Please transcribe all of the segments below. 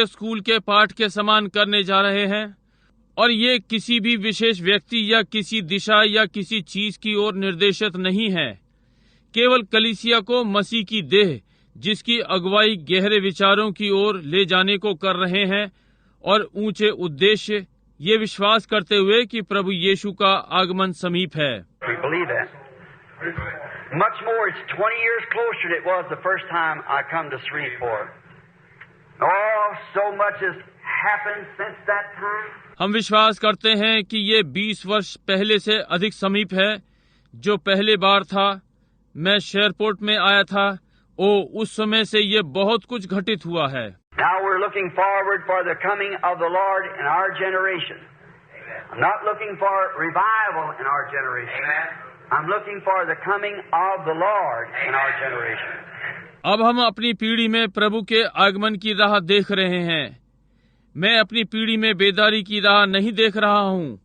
School के पाठ के समान करने जा रहे हैं और ये किसी भी विशेष व्यक्ति या किसी दिशा या किसी चीज की ओर निर्देशित नहीं है, केवल कलीसिया को मसीह की देह जिसकी अगुवाई गहरे विचारों की ओर ले जाने को कर रहे हैं और ऊंचे उद्देश्य, ये विश्वास करते हुए कि प्रभु यीशु का आगमन समीप है। Much more, it's 20 years closer than it was the first time I come to Shreveport. Oh, so much has happened since that time. हम विश्वास करते हैं कि ये 20 वर्ष पहले से अधिक समीप है जो पहले बार था मैं शेरपोर्ट में आया था। उस समय से ये बहुत कुछ घटित हुआ है। Now we're looking forward for the coming of the Lord in our generation. I'm not looking for revival in our generation. I'm looking for the coming of the Lord in our generation. अब हम अपनी पीढ़ी में प्रभु के आगमन की राह देख रहे हैं। मैं अपनी पीढ़ी में बेदारी की राह नहीं देख रहा हूँ,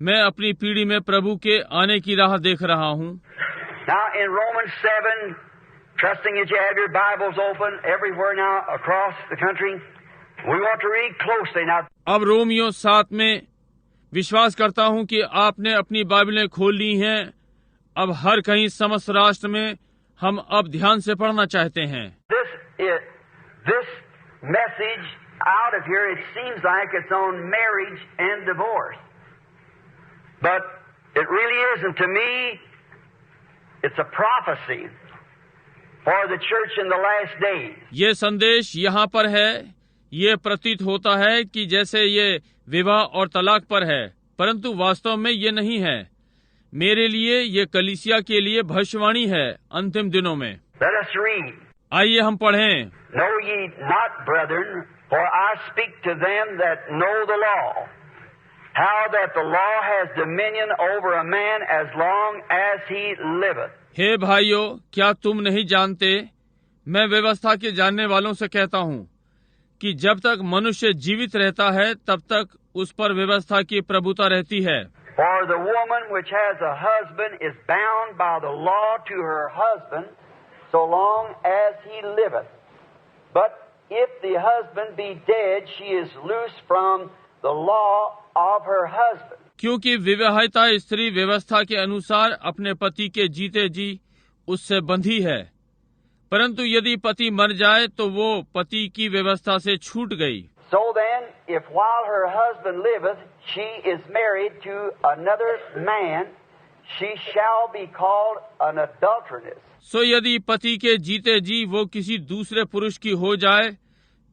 मैं अपनी पीढ़ी में प्रभु के आने की राह देख रहा हूँ। Now in Romans 7, trusting that you have your Bibles open everywhere now across the country, we want to read closely now. अब रोमियो 7 में विश्वास करता हूँ कि आपने अपनी बाइबलें खोल ली हैं। अब हर कहीं समस्त राष्ट्र में हम अब ध्यान से पढ़ना चाहते हैं। This message out of here, it seems like it's on marriage and divorce, but it really isn't. To me, it's a prophecy for the church in the last days. ये संदेश यहाँ पर है। ये प्रतीत होता है कि जैसे ये विवाह और तलाक पर है, परंतु वास्तव में ये नहीं है। मेरे लिए ये कलीसिया के लिए भविष्यवाणी है अंतिम दिनों में। Let us read. आइए हम पढ़ें। Know ye not, brethren, for I speak to them that know the law, how that the law has dominion over a man as long as he liveth. हे भाइयों, क्या तुम नहीं जानते, मैं व्यवस्था के जानने वालों से कहता हूँ कि जब तक मनुष्य जीवित रहता है तब तक उस पर व्यवस्था की प्रभुता रहती है। For the woman which has a husband is bound by the law to her husband so long as he liveth. But if the husband be dead, she is loose from the law of her husband. क्योंकि विवाहिता स्त्री व्यवस्था के अनुसार अपने पति के जीते जी उससे बंधी है, परंतु यदि पति मर जाए तो वो पति की व्यवस्था से छूट गई। So then, if while her husband liveth, she is married to another man, she shall be called an adulteress. सो यदि पति के जीते जी वो किसी दूसरे पुरुष की हो जाए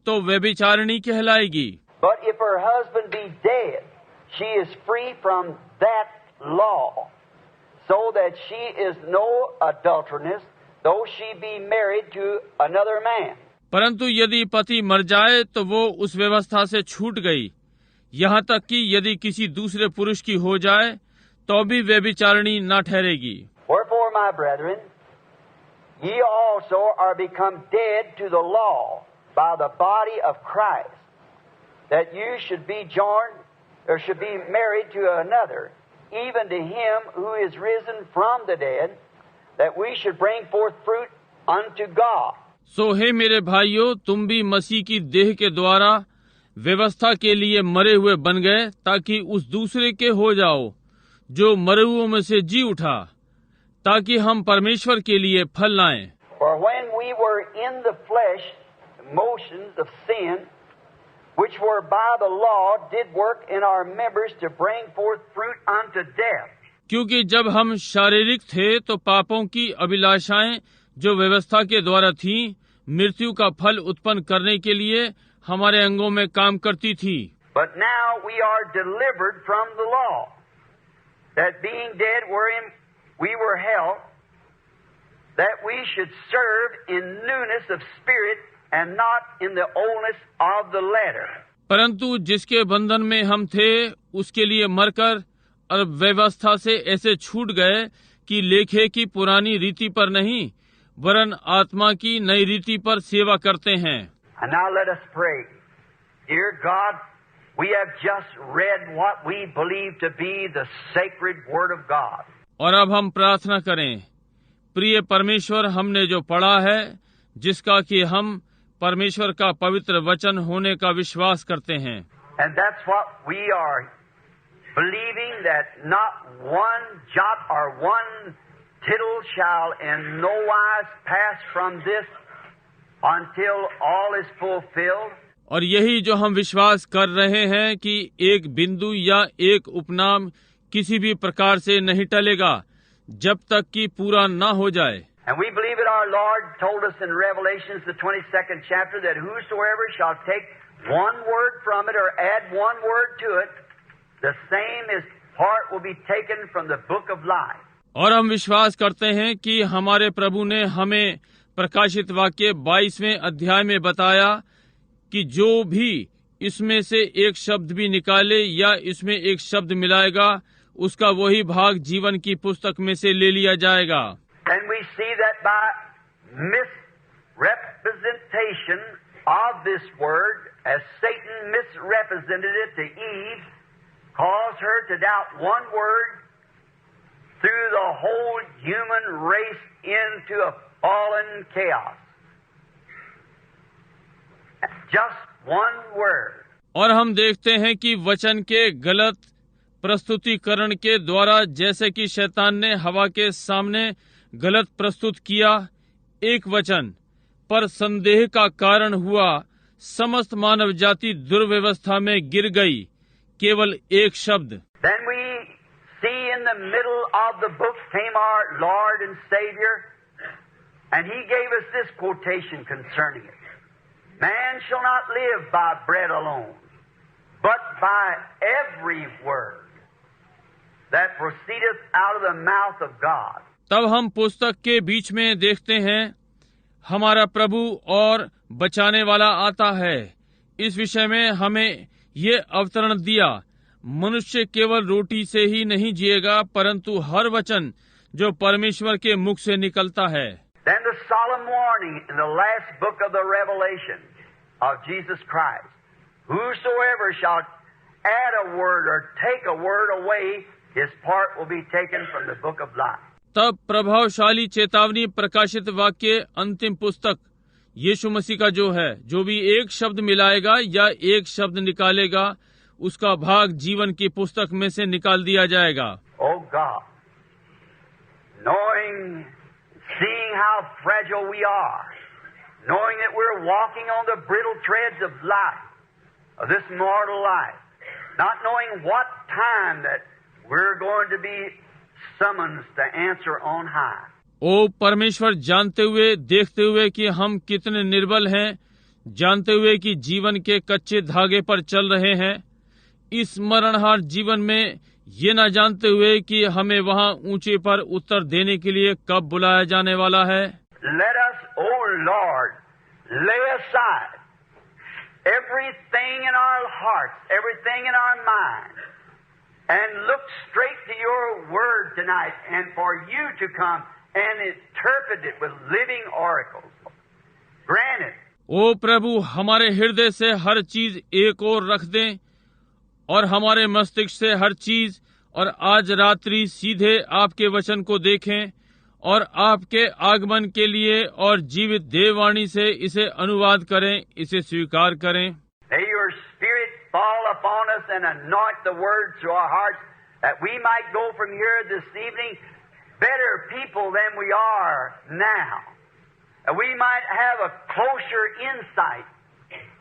तो व्यभिचारिणी कहलाएगी। But if her husband be dead, she is free from that law, so that she is no adulteress, though she be married to another man. परंतु यदि पति मर जाए तो वो उस व्यवस्था से छूट गई, यहाँ तक कि यदि किसी दूसरे पुरुष की हो जाए तो भी व्यभिचारिणी न ठहरेगी। Wherefore, my brethren, ye also are become dead to the law by the body of Christ, that you should be joined or should be married to another, even to him who is risen from the dead, that we should bring forth fruit unto God. सो हे मेरे भाइयों, तुम भी मसीह की देह के द्वारा व्यवस्था के लिए मरे हुए बन गए, ताकि उस दूसरे के हो जाओ जो मरे हुओं में से जी उठा, ताकि हम परमेश्वर के लिए फल लाएं। For when we were in the flesh, motions of sin, which were by the law, did work in our members to bring forth fruit unto death. क्योंकि जब हम शारीरिक थे तो पापों की अभिलाषाएं जो व्यवस्था के द्वारा थीं, मृत्यु का फल उत्पन्न करने के लिए हमारे अंगों में काम करती थी। But now we are delivered from the law, that being dead wherein we were held, that we should serve in newness of spirit and not in the oldness of the letter. परंतु जिसके बंधन में हम थे उसके लिए मरकर अब व्यवस्था से ऐसे छूट गए कि लेखे की पुरानी रीति पर नहीं वरन आत्मा की नई रीति पर सेवा करते हैं। And now let us pray. Dear God, we have just read what we believe to be the sacred word of God. और अब हम प्रार्थना करें। प्रिय परमेश्वर, हमने जो पढ़ा है जिसका कि हम परमेश्वर का पवित्र वचन होने का विश्वास करते हैं। And that's what we are believing, that not one jot or one tittle shall in no wise pass from this until all is fulfilled. और यही जो हम विश्वास कर रहे हैं कि एक बिंदु या एक उपनाम किसी भी प्रकार से नहीं टलेगा जब तक कि पूरा ना हो जाए। And we believe that our Lord told us in Revelations, the 22nd chapter, that whosoever shall take one word from it or add one word to it, the same his part will be taken from the book of life. और हम विश्वास करते हैं कि हमारे प्रभु ने हमें प्रकाशित वाक्य 22वें अध्याय में बताया कि जो भी इसमें से एक शब्द भी निकाले या इसमें एक शब्द मिलाएगा, उसका वही भाग जीवन की पुस्तक में से ले लिया जाएगा। And we see that by misrepresentation of this word, as Satan misrepresented it to Eve, caused her to doubt one word, threw the whole human race into a fallen chaos. Just one word. और हम देखते हैं कि वचन के गलत प्रस्तुतिकरण के द्वारा जैसे कि शैतान ने हवा के सामने गलत प्रस्तुत किया एक वचन पर संदेह का कारण हुआ, समस्त मानव जाति दुर्व्यवस्था में गिर गई केवल एक शब्द। Then we see in the middle of the book came our Lord and Savior, and He gave us this quotation concerning it. Man shall not live by bread alone, but by every word that proceedeth out of the mouth of God. तब हम पुस्तक के बीच में देखते हैं हमारा प्रभु और बचाने वाला आता है। इस विषय में हमें ये अवतरण दिया, मनुष्य केवल रोटी से ही नहीं जिएगा परंतु हर वचन जो परमेश्वर के मुख से निकलता है। Then the solemn warning in the last book of the Revelation of Jesus Christ, whosoever shall add a word or take a word away, his part will be taken from the book of life. तब प्रभावशाली चेतावनी प्रकाशित वाक्य अंतिम पुस्तक यीशु मसीह का जो है, जो भी एक शब्द मिलाएगा या एक शब्द निकालेगा, उसका भाग जीवन की पुस्तक में से निकाल दिया जाएगा। Oh God, knowing, seeing how fragile we are, knowing that we're walking on the brittle threads of life, of this mortal life, not knowing what time that we're going to be summoned to answer on high. ओ परमेश्वर, जानते हुए देखते हुए कि हम कितने निर्बल हैं, जानते हुए कि जीवन के कच्चे धागे पर चल रहे हैं, इस मरणहार जीवन में ये न जानते हुए कि हमें वहाँ ऊंचे पर उत्तर देने के लिए कब बुलाया जाने वाला है। Let us, O Lord, lay aside everything in our hearts, everything in our minds, and look straight to your word tonight, and for you to come and interpret it with living oracles. Grant it. ओ प्रभु, हमारे हृदय से हर चीज एक ओर रख दें और हमारे मस्तिष्क से हर चीज, और आज रात्रि सीधे आपके वचन को देखें और आपके आगमन के लिए और जीवित देववाणी से इसे अनुवाद करें, इसे स्वीकार करें। May your Spirit fall upon us and anoint the words to our hearts, that we might go from here this evening better people than we are now. That we might have a closer insight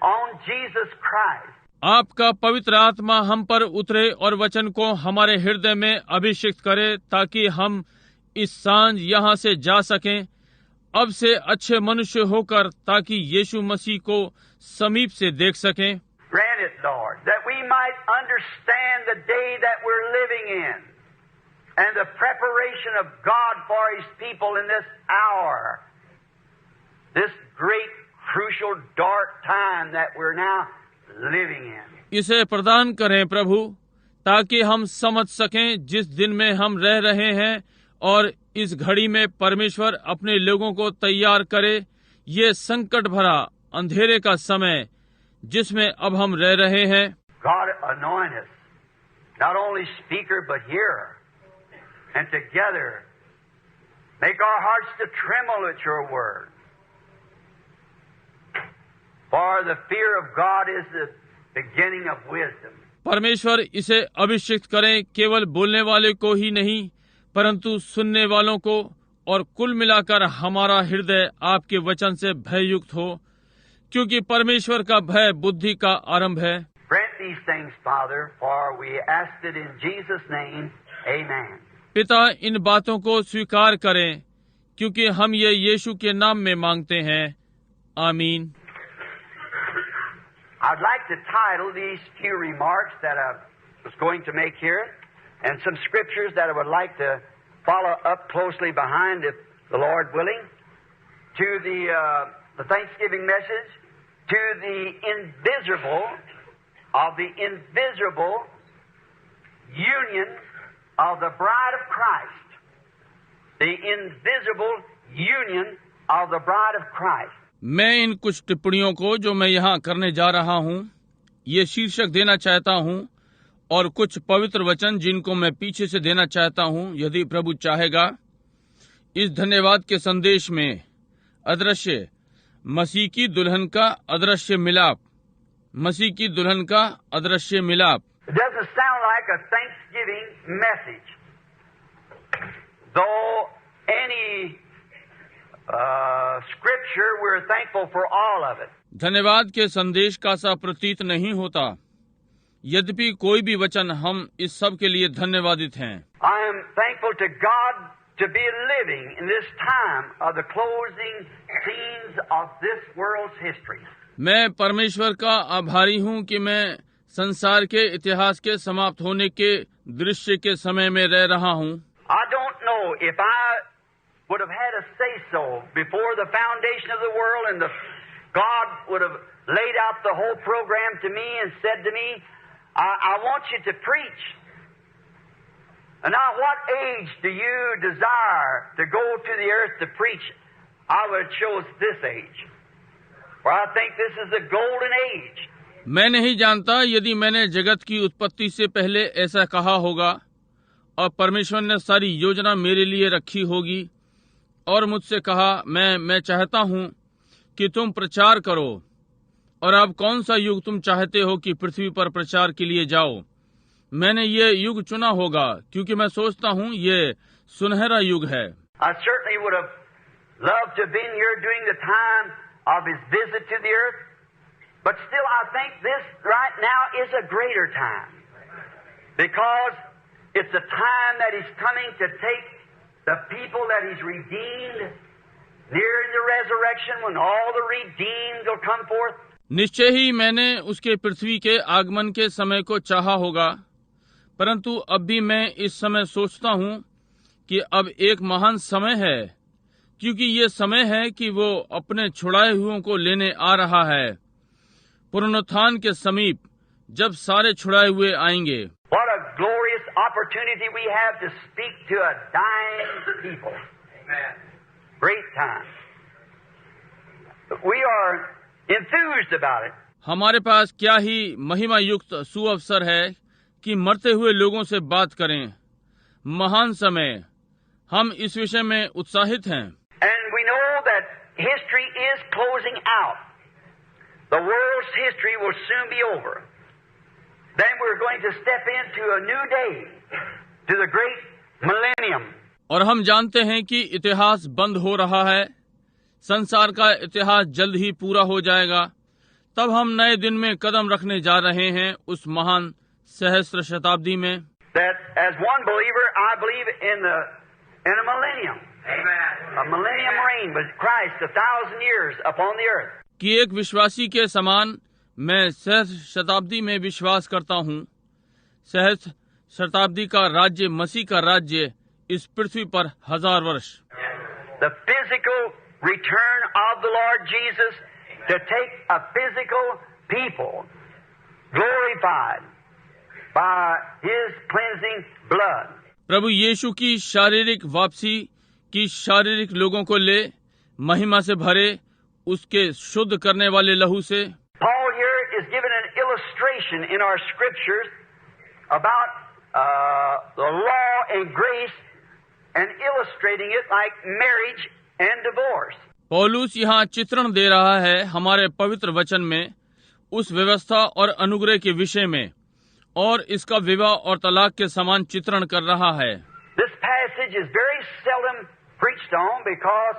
on Jesus Christ. आपका पवित्र आत्मा हम पर उतरे और वचन को हमारे हृदय में अभिषिक्त करे, ताकि हम इस सांझ यहाँ से जा सकें अब से अच्छे मनुष्य होकर, ताकि यीशु मसीह को समीप से देख सकें। Grant it, Lord, that we might understand the day that we're living in and the preparation of God for His people in this hour, this great, crucial, dark time that we're now living in. इसे प्रदान करें प्रभु, ताकि हम समझ सकें जिस दिन में हम रह रहे हैं और इस घड़ी में परमेश्वर अपने लोगों को तैयार करे, ये संकट भरा अंधेरे का समय जिसमें अब हम रह रहे हैं। God anoint us, not only speaker but hearer, and together make our hearts to tremble at your word. For the fear of God is the beginning of wisdom. परमेश्वर इसे अभिषिक्त करें केवल बोलने वाले को ही नहीं परंतु सुनने वालों को, और कुल मिलाकर हमारा हृदय आपके वचन से भययुक्त हो, क्योंकि परमेश्वर का भय बुद्धि का आरंभ है। Grant these things, Father, for we ask it in Jesus' name. Amen. पिता, इन बातों को स्वीकार करें क्योंकि हम ये यीशु के नाम में मांगते हैं। आमीन। I'd like to title these few remarks that I was going to make here, and some scriptures that I would like to follow up closely behind, if the Lord willing, to the Thanksgiving message, to the invisible union of the bride of Christ. The invisible union of the bride of Christ. मैं इन कुछ टिप्पणियों को जो मैं यहाँ करने जा रहा हूँ ये शीर्षक देना चाहता हूँ, और कुछ पवित्र वचन जिनको मैं पीछे से देना चाहता हूँ यदि प्रभु चाहेगा। इस धन्यवाद के संदेश में अदृश्य मसीह की दुल्हन का अदृश्य मिलाप, मसीह की दुल्हन का अदृश्य मिलाप। It doesn't sound like a Thanksgiving message, though any scripture we're thankful for all of it. धन्यवाद के संदेश का सा प्रतीत नहीं होता, यद्यपि कोई भी वचन हम इस सब के लिए धन्यवादित हैं। I am thankful to God to be living in this time of the closing scenes of this world's history. मैं परमेश्वर का आभारी हूँ कि मैं संसार के इतिहास के समाप्त होने के दृश्य के समय में रह रहा हूँ। I don't know if I would have had a say-so before the foundation of the world, and God would have laid out the whole program to me and said to me, I want you to preach. And now what age do you desire to go to the earth to preach? I would have chose this age. For I think this is the golden age. मैं नहीं जानता यदि मैंने जगत की उत्पत्ति से पहले ऐसा कहा होगा और परमेश्वर ने सारी योजना मेरे लिए रखी होगी और मुझसे कहा मैं चाहता हूं कि तुम प्रचार करो, और अब कौन सा युग तुम चाहते हो कि पृथ्वी पर प्रचार के लिए जाओ। मैंने ये युग चुना होगा क्योंकि मैं सोचता हूं ये सुनहरा युग है। I certainly would have loved to have been here during the time of his visit to the earth, but still I think this right now is a greater time, because it's a time that he's coming to take the people that he's redeemed near the resurrection, when all the redeemed will come forth. निश्चय ही मैंने उसके पृथ्वी के आगमन के समय को चाहा होगा, परंतु अब भी मैं इस समय सोचता हूँ कि अब एक महान समय है, क्योंकि ये समय है कि वो अपने छुड़ाए हुओं को लेने आ रहा है पुनरुत्थान के समीप, जब सारे छुड़ाए हुए आएंगे। What a glorious opportunity we have to speak to a dying people. Amen. Great time. We are enthused about it. हमारे पास क्या ही महिमा युक्त सुअवसर है कि मरते हुए लोगों से बात करें। महान समय, हम इस विषय में उत्साहित हैं। And we know that history is closing out. The world's history will soon be over. Then we're going to step into a new day, to the great millennium. और हम जानते हैं कि इतिहास बंद हो रहा है, संसार का इतिहास जल्द ही पूरा हो जाएगा। तब हम नए दिन में कदम रखने जा रहे हैं उस महान सहस्त्र शताब्दी में। That as one believer, I believe in a millennium. Amen. A millennium reign with Christ 1,000 years upon the earth. कि एक विश्वासी के समान मैं सहस्त्र शताब्दी में विश्वास करता हूँ। सहस्त्र शताब्दी का राज्य, मसीह का राज्य इस पृथ्वी पर 1000 वर्ष। The physical return of the Lord Jesus to take a physical people glorified by His cleansing blood. प्रभु यीशु की शारीरिक वापसी, की शारीरिक लोगों को ले महिमा से भरे उसके शुद्ध करने वाले लहू से। Paul here is given an illustration in our scriptures about the law and grace, and illustrating it like marriage and divorce. पौलुस यहाँ चित्रण दे रहा है हमारे पवित्र वचन में उस व्यवस्था और अनुग्रह के विषय में, और इसका विवाह और तलाक के समान चित्रण कर रहा है। This passage is very seldom preached on because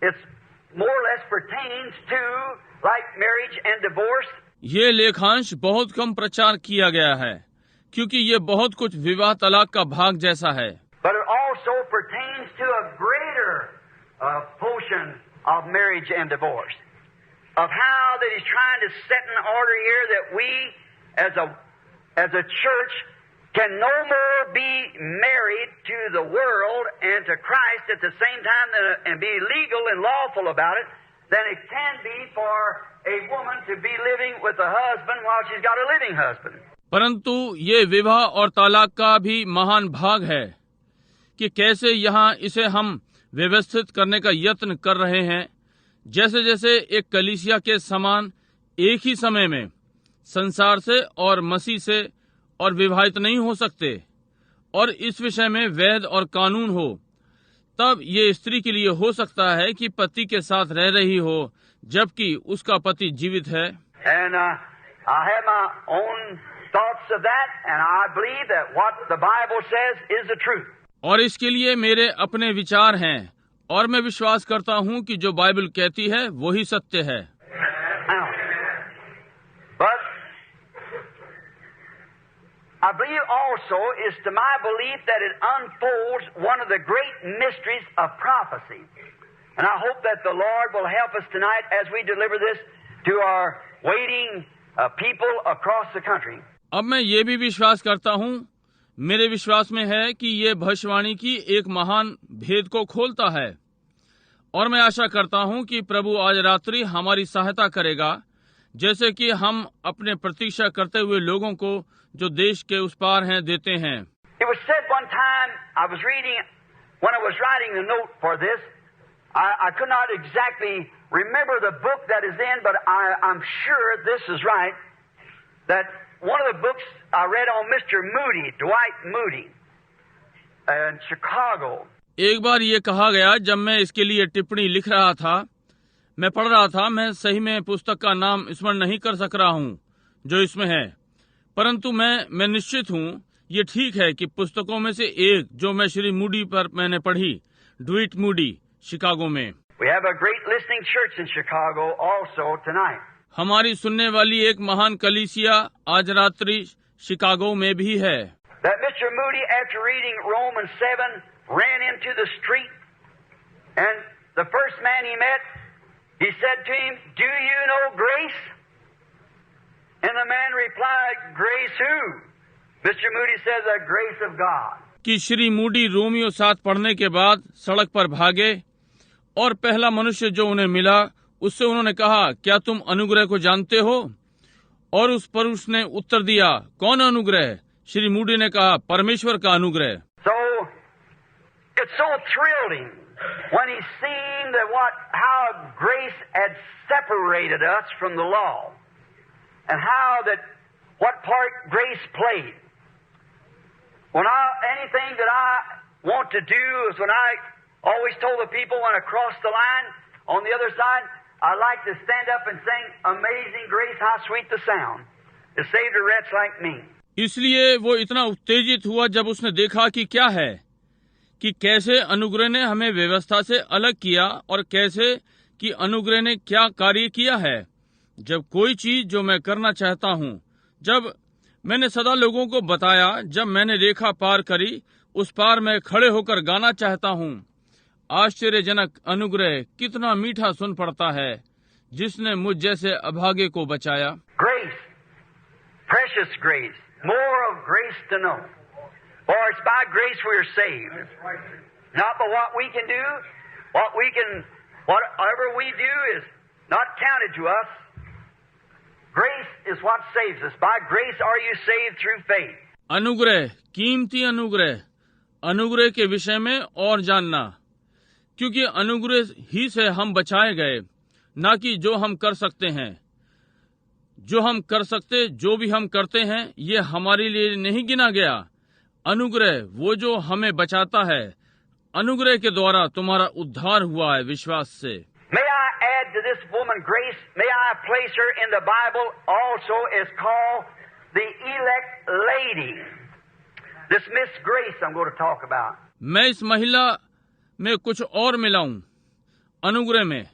it's more or less pertains to like marriage and divorce. ये लेखांश बहुत कम प्रचार किया गया है क्योंकि ये बहुत कुछ विवाह तलाक का भाग जैसा है। But it also pertains to a greater portion of marriage and divorce, of how that he's trying to set in order here that we as a church can no more be married to the world and to Christ at the same time and be legal and lawful about it than it can be for a woman to be living with a husband while she's got a living husband. परंतु ये विवाह और तलाक का भी महान भाग है कि कैसे यहाँ इसे हम व्यवस्थित करने का यत्न कर रहे हैं, जैसे जैसे एक कलीसिया के समान एक ही समय में संसार से और मसीह से और विवाहित नहीं हो सकते, और इस विषय में वेद और कानून हो, तब ये स्त्री के लिए हो सकता है कि पति के साथ रह रही हो जबकि उसका पति जीवित है। And I have my own thoughts of that, and I believe that what the Bible says is the truth. और इसके लिए मेरे अपने विचार हैं, और मैं विश्वास करता हूँ कि जो बाइबल कहती है वही सत्य है। But I believe also is to my belief that it unfolds one of the great mysteries of prophecy. And I hope that the Lord will help us tonight as we deliver this to our waiting people across the country. अब मैं ये भी विश्वास करता हूँ, मेरे विश्वास में है कि ये भविष्यवाणी की एक महान भेद को खोलता है, और मैं आशा करता हूँ कि प्रभु आज रात्रि हमारी सहायता करेगा, जैसे कि हम अपने प्रतीक्षा करते हुए लोगों को जो देश के उस पार हैं देते हैं। It was said one time, I was reading, when I was writing the note for this, I could not exactly remember the book that is in, but I'm sure this is right, that one of the books I read on Mr. Moody, Dwight Moody, in Chicago. एक बार ये कहा गया जब मैं इसके लिए टिप्पणी लिख रहा था, मैं पढ़ रहा था, मैं सही में पुस्तक का नाम स्मरण नहीं कर सक रहा हूँ जो इसमें है, परंतु मैं निश्चित हूँ ये ठीक है कि पुस्तकों में से एक जो मैं श्री मूडी पर मैंने पढ़ी, ड्विट मूडी, शिकागो में। We have a great listening church in Chicago also tonight. हमारी सुनने वाली एक महान कलीसिया आज रात्रि शिकागो में भी है। That Mr. Moody, after reading Romans 7, ran into the street, and the first man he met, he said to him, "Do you know grace?" And the man replied, "Grace who?" Mr. Moody says, "The grace of God." कि Shri Moody Romeo 7 पढ़ने के बाद सड़क पर भागे, और पहला मनुष्य जो उन्हें मिला उससे उन्होंने कहा, क्या तुम अनुग्रह को जानते हो? और उस पुरुष ने उत्तर दिया, कौन अनुग्रह? श्री मूडी ने कहा, परमेश्वर का अनुग्रह। So it's so thrilling when he's seen that how grace had separated us from the law, and how that what part grace played. Anything that I want to do is when I always told the people when I crossed the line on the other side, I like to stand up and sing Amazing Grace, how sweet the sound. It saved a wretch like me. इसलिए वो इतना उत्तेजित हुआ जब उसने देखा कि क्या है, कि कैसे अनुग्रह ने हमें व्यवस्था से अलग किया, और कैसे कि अनुग्रह ने क्या कार्य किया है। जब कोई चीज जो मैं करना चाहता हूँ, जब मैंने सदा लोगों को बताया, जब मैंने रेखा पार करी, उस पार मैं खड़े होकर गाना चाहता हूँ, आश्चर्यजनक अनुग्रह कितना मीठा सुन पड़ता है, जिसने मुझ जैसे अभागे को बचाया। Grace, precious grace, more of grace to know. For it's by grace we are saved. Not by what we can do. Whatever we do is not counted to us. Grace is what saves us. By grace are you saved through faith. अनुग्रह, कीमती अनुग्रह, अनुग्रह के विषय में और जानना, क्योंकि अनुग्रह ही से हम बचाए गए, ना कि जो हम कर सकते हैं। जो भी हम करते हैं, ये हमारे लिए नहीं गिना गया। अनुग्रह वो जो हमें बचाता है, अनुग्रह के द्वारा तुम्हारा उद्धार हुआ है विश्वास से। to this woman Grace, may I place her in the Bible also as called the elect lady. This Miss Grace I'm going to talk about. मैं इस महिला में कुछ और मिलाऊं अनुग्रह में,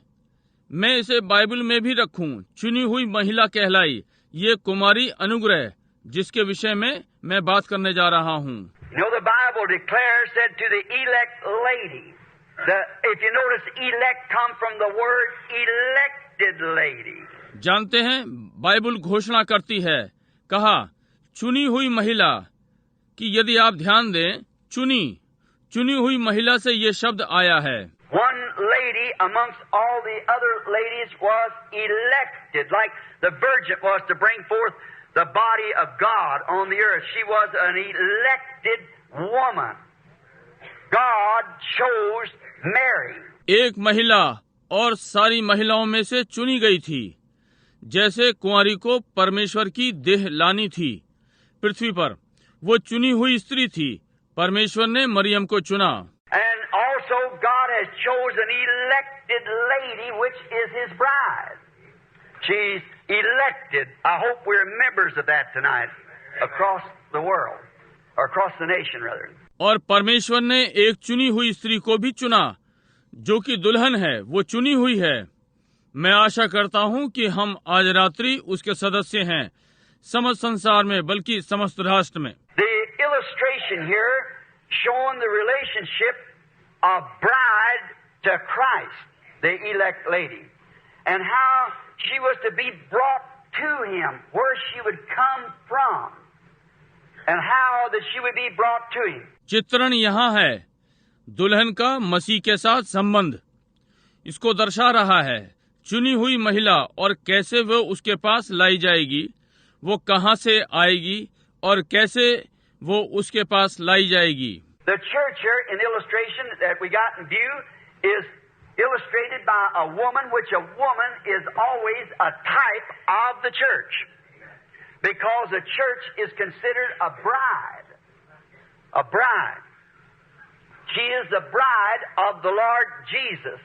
मैं इसे बाइबल में भी रखूं। चुनी हुई महिला कहलाई, ये कुमारी अनुग्रह, जिसके विषय में मैं बात करने जा रहा हूं। You know, the Bible declares that to the elect lady, if you notice, elect come from the word elected lady. जानते हैं, बाइबल घोषणा करती है, कहा चुनी हुई महिला, कि यदि आप ध्यान दें, चुनी हुई महिला से ये शब्द आया है। One lady amongst all the other ladies was elected, like the virgin was to bring forth the body of God on the earth. She was an elected woman. God chose Mary. एक महिला और सारी महिलाओं में से चुनी गई थी, जैसे कुंवारी को परमेश्वर की देह लानी थी पृथ्वी पर। वो चुनी हुई स्त्री थी। परमेश्वर ने मरियम को चुना। And also God has chosen an elected lady, which is His bride. She's elected. I hope we're members of that tonight across the world, or across the nation rather. और परमेश्वर ने एक चुनी हुई स्त्री को भी चुना, जो कि दुल्हन है। वो चुनी हुई है। मैं आशा करता हूं कि हम आज रात्रि उसके सदस्य हैं, समस्त संसार में, बल्कि समस्त राष्ट्र में। The illustration here showing the relationship of bride to Christ, the elect lady, and how she was to be brought to Him, where she would come from, and how that she would be brought to Him. चित्रण यहाँ है दुल्हन का मसीह के साथ संबंध। इसको दर्शा रहा है चुनी हुई महिला, और कैसे वो उसके पास लाई जाएगी, वो कहाँ से आएगी और कैसे वो उसके पास लाई जाएगी। The church here in the illustration that we got in view is illustrated by a woman, which a woman is always a type of the church, because the church is considered a bride. A bride. She is the bride of the Lord Jesus,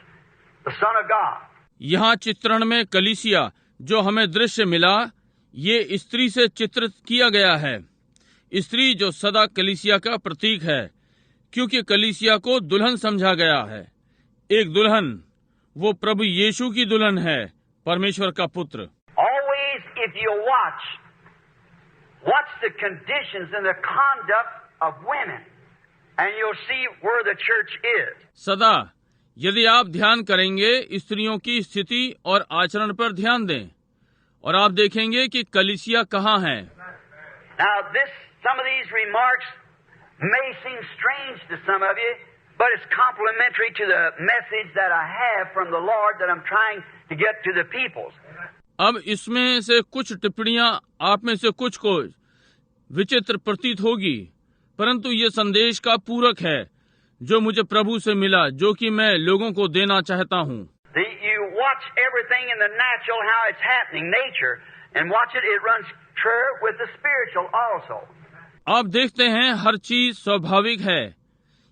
the Son of God. यहाँ चित्रण में कलीसिया जो हमें दृश्य मिला, ये स्त्री से चित्रित किया गया है। स्त्री जो सदा कलीसिया का प्रतीक है, क्योंकि कलीसिया को दुल्हन समझा गया है। एक दुल्हन, वो प्रभु यीशु की दुल्हन है, परमेश्वर का पुत्र। Always, if you watch the conditions and the conduct of women, and you'll see where the church is. सदा यदि आप ध्यान करेंगे स्त्रियों की स्थिति और आचरण पर ध्यान दें, और आप देखेंगे कि कलीसिया कहाँ है। Now, some of these remarks may seem strange to some of you, but it's complementary to the message that I have from the Lord that I'm trying to get to the peoples. अब इसमें से कुछ टिप्पणियां आप में से कुछ को विचित्र प्रतीत होगी, परंतु ये संदेश का पूरक है जो मुझे प्रभु से मिला, जो कि मैं लोगों को देना चाहता हूँ। You watch everything in the natural, how it's happening, nature, and watch it runs true with the spiritual also. आप देखते हैं हर चीज स्वाभाविक है,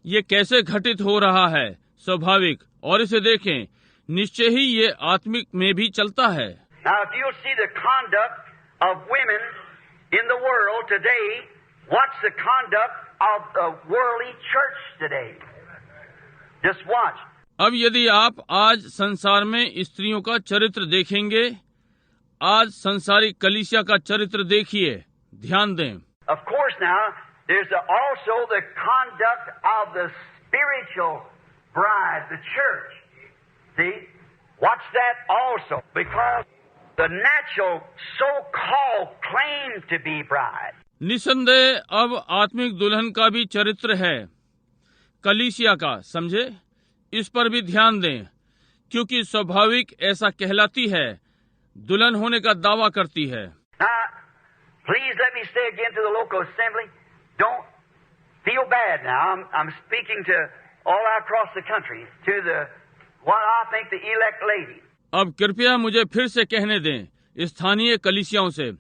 ये कैसे घटित हो रहा है, स्वाभाविक, और इसे देखें, निश्चय ही ये आत्मिक में भी चलता है। Now, if you'll see the conduct of women in the world today, watch the conduct of the worldly church today. Just watch. अब यदि आप आज संसार में स्त्रियों का चरित्र देखेंगे, आज संसारिक कलीसिया का चरित्र देखिए, ध्यान दें। Of course, now there's also the conduct of the spiritual bride, the church. See, watch that also, because the natural so-called claim to be bride. निसंदेह अब आत्मिक दुल्हन का भी चरित्र है, कलीसिया का, समझे? इस पर भी ध्यान दें, क्योंकि स्वाभाविक ऐसा कहलाती है, दुल्हन होने का दावा करती है। Now, please let me say again to the local assembly, don't feel bad now. I'm speaking to all across the country, to what I think the elect lady. अब कृपया मुझे फिर से कहने दें, स्थानीय कलीसियाओं से,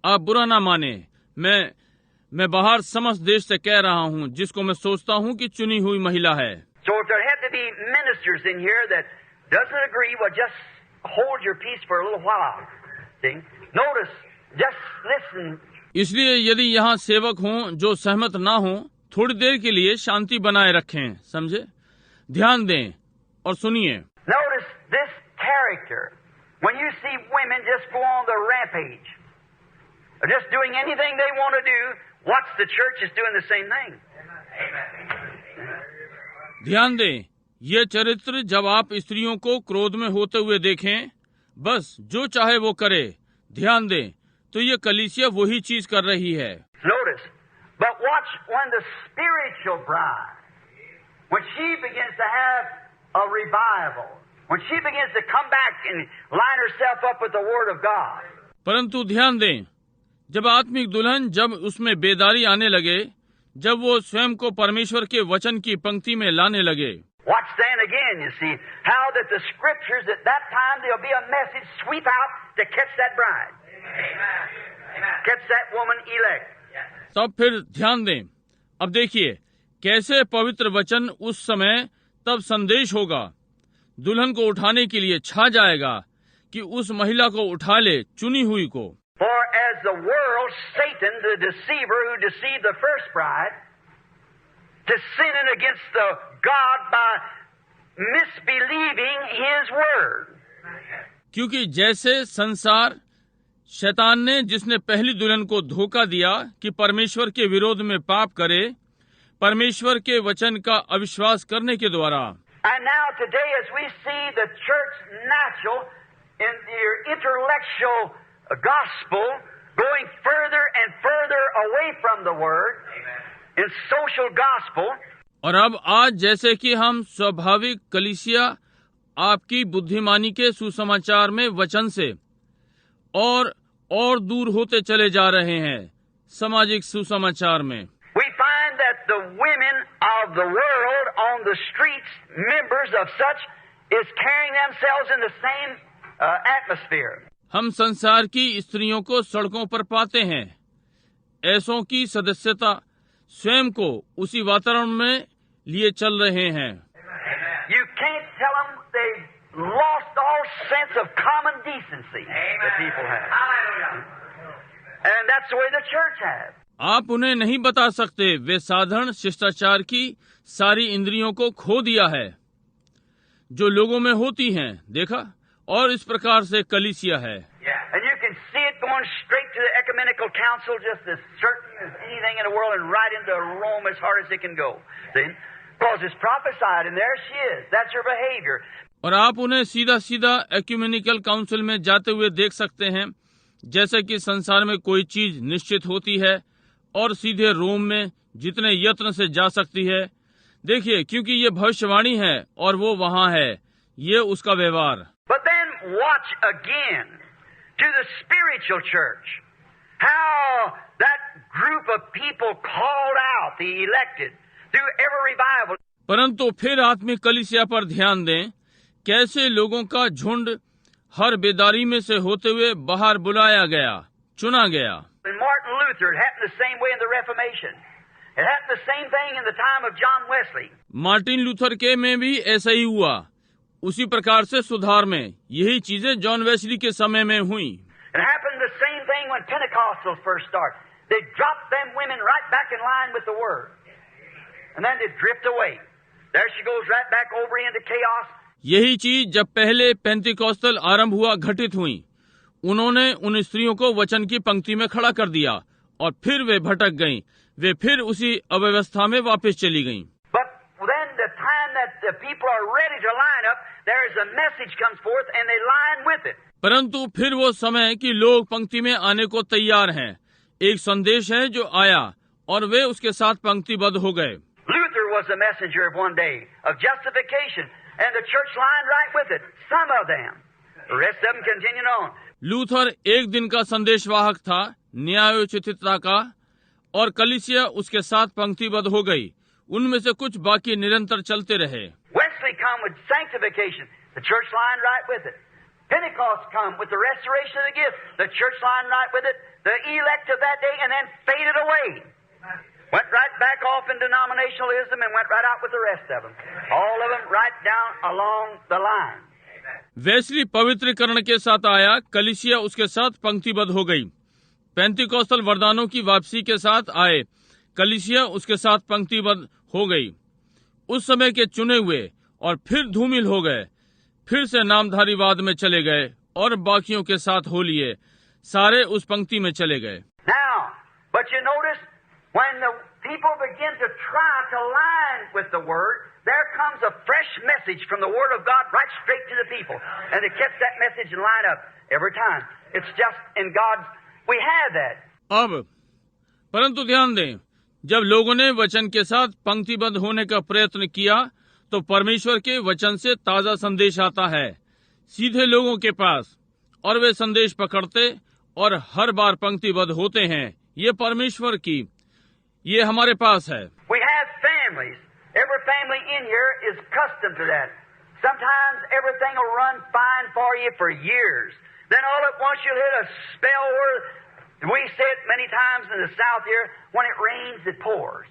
आप बुरा ना माने, मैं बाहर समस्त देश से कह रहा हूँ, जिसको मैं सोचता हूँ कि चुनी हुई महिला है। So if there have to be ministers in here that doesn't agree, well, just hold your peace for a little while. See? Notice, just listen. इसलिए यदि यहाँ सेवक हों जो सहमत ना हों, थोड़ी देर के लिए शांति बनाए रखें, समझे? ध्यान दें और सुनिए. Notice this character. When you see women just go on the rampage, or just doing anything they want to do, watch the church is doing the same thing. ध्यान दें, ये चरित्र जब आप स्त्रियों को क्रोध में होते हुए देखें, बस जो चाहे वो करे, ध्यान दें, तो ये कलीसिया वही चीज कर रही है. Notice, but watch when the spiritual bride, when she begins to have a revival, when she begins to come back and line herself up with the Word of God. परंतु ध्यान दें, जब आत्मिक दुल्हन जब उसमें बेदारी आने लगे, जब वो स्वयं को परमेश्वर के वचन की पंक्ति में लाने लगे. Watch then again, you see, how that the scriptures at that time there'll be a message sweep out to catch that bride. Catch that woman elect. तब फिर ध्यान दें. अब देखिए कैसे पवित्र वचन उस समय तब संदेश होगा, दुल्हन को उठाने के लिए छा जाएगा कि उस महिला को उठा ले, चुनी हुई को. For as the world, Satan, the deceiver who deceived the first bride, to sinning against the God by misbelieving His word. क्योंकि जैसे संसार शैतान ने जिसने पहली दुल्हन को धोखा दिया कि परमेश्वर के विरोध में पाप करे, परमेश्वर के वचन का अविश्वास करने के द्वारा. And now today as we see the church natural in their intellectual gospel going further and further away from the word, in social gospel. और अब आज जैसे कि हम स्वाभाविक कलीसिया आपकी बुद्धिमानी के सुसमाचार में वचन से और दूर होते चले जा रहे हैं सामाजिक सुसमाचार में. We find that the women of the world on the streets, members of such, is carrying themselves in the same atmosphere. हम संसार की स्त्रियों को सड़कों पर पाते हैं. ऐसों की सदस्यता स्वयं को उसी वातावरण में लिए चल रहे हैं. You can't tell them they've lost all sense of common decency that people have. And that's the way the church has. आप उन्हें नहीं बता सकते वे साधारण शिष्टाचार की सारी इंद्रियों को खो दिया है जो लोगों में होती हैं. देखा, और इस प्रकार से कलीसिया है. And you can see it going straight to the ecumenical council, just as certain as anything in the world, and right into Rome as hard as it can go. See? Because it's prophesied, and there she is. That's her behavior. और आप उन्हें सीधा सीधा ecumenical council में जाते हुए देख सकते हैं, जैसे कि संसार में कोई चीज निश्चित होती है और सीधे रोम में जितने यत्न से जा सकती है. देखिए, क्योंकि ये भविष्यवाणी है और वो वहाँ है, ये उसका व्यवहार. But then watch again to the spiritual church, how that group of people called out, the elected, through every revival. परंतु फिर आत्मिक कलीसिया पर ध्यान दें, कैसे लोगों का झुंड हर बेदारी में से होते हुए बाहर बुलाया गया, चुना गया. And Martin Luther, it happened the same way in the Reformation. It happened the same thing in the time of John Wesley. Martin Luther के में भी ऐसा ही हुआ. उसी प्रकार से सुधार में यही चीजें जॉन वेस्ली के समय में हुई. It happened the same thing when Pentecostals first started. They dropped them women right back in line with the Word. And then they drift away. There she goes right back over into chaos. यही चीज जब पहले पेंतिकोस्टल आरंभ हुआ घटित हुई. उन्होंने उन स्त्रियों को वचन की पंक्ति में खड़ा कर दिया और फिर वे भटक गईं. वे फिर उसी अव्यवस्था में वापस चली गईं. But then the time that the people are ready to line up, there is a message comes forth and they line with it. परंतु फिर वो समय कि लोग पंक्ति में आने को तैयार हैं, एक संदेश है जो आया और वे उसके साथ पंक्तिबद्ध हो गए. Luther was the messenger of one day of justification, and the church lined right with it. Some of them, the rest of them continued on. Luther एक दिन का संदेशवाहक था न्यायोचितता का, और कलीसिया उसके साथ पंक्तिबद्ध हो गई. उनमें से कुछ बाकी निरंतर चलते रहे. Wesley come with sanctification. The church lined right with it. Pentecost come with the restoration of the gift. The church lined right with it. The elect of that day, and then faded away. Went right back off in denominationalism and went right out with the rest of them. All of them right down along the line. Wesley पवित्रीकरण के साथ आया, कलीसिया उसके साथ पंक्तिबद्ध हो गई। पेंतिकोस्तल वरदानों की वापसी के साथ आए, कलीसिया उसके साथ पंक्तिबद्ध हो गई। उस समय के चुने हुए और फिर धूमिल हो गए, फिर से नामधारीवाद में चले गए और बाकियों के साथ हो लिए, सारे उस पंक्ति में चले गए। Now, but you notice when the people begin to try to line with the Word, there comes a fresh message from the Word of God right straight to the people. And they catch that message and line up every time. It's just in God's, we have that. अब परंतु ध्यान दें, जब लोगों ने वचन के साथ पंक्तिबद्ध होने का प्रयत्न किया तो परमेश्वर के वचन से ताजा संदेश आता है सीधे लोगों के पास, और वे संदेश पकड़ते और हर बार पंक्तिबद्ध होते हैं। ये परमेश्वर की, ये हमारे पास है। We have families. Every family in here is accustomed to that. Sometimes everything will run fine for you for years. Then all at once you'll hit a spell where we say it many times in the South here, when it rains, it pours.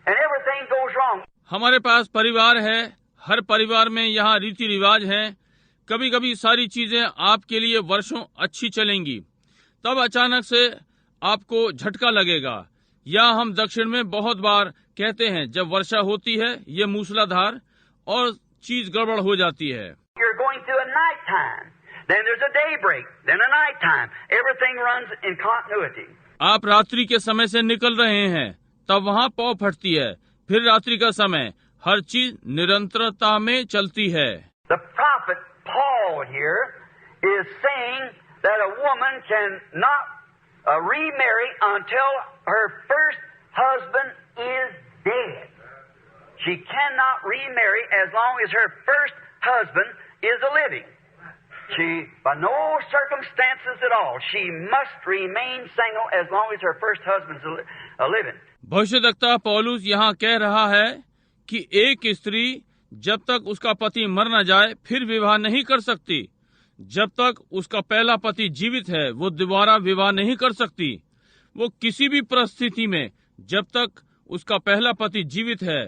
And everything goes wrong. हमारे पास परिवार है, हर परिवार में यहाँ रीति रिवाज है। कभी कभी सारी चीजें आपके लिए वर्षों अच्छी चलेंगी, तब अचानक से आपको झटका लगेगा। या हम दक्षिण में बहुत बार कहते हैं, जब वर्षा होती है ये मूसलाधार और चीज गड़बड़ हो जाती है। You're going through a night time. Then there's a daybreak. Then a night time. Everything runs in continuity. आप रात्रि के समय से निकल रहे हैं, तब वहाँ पौ फटती है, फिर रात्रि का समय, हर चीज निरंतरता में चलती है। The prophet Paul here is saying that a woman can not remarry until her first husband is dead. She cannot remarry as long as her first husband is living. She, by no circumstances at all, she must remain single as long as her first husband is living. भविष्यद्वक्ता पौलुस यहाँ कह रहा है कि एक स्त्री जब तक उसका पति मर न जाए फिर विवाह नहीं कर सकती। जब तक उसका पहला पति जीवित है वो दोबारा विवाह नहीं कर सकती। वो किसी भी परिस्थिति में जब तक उसका पहला पति जीवित है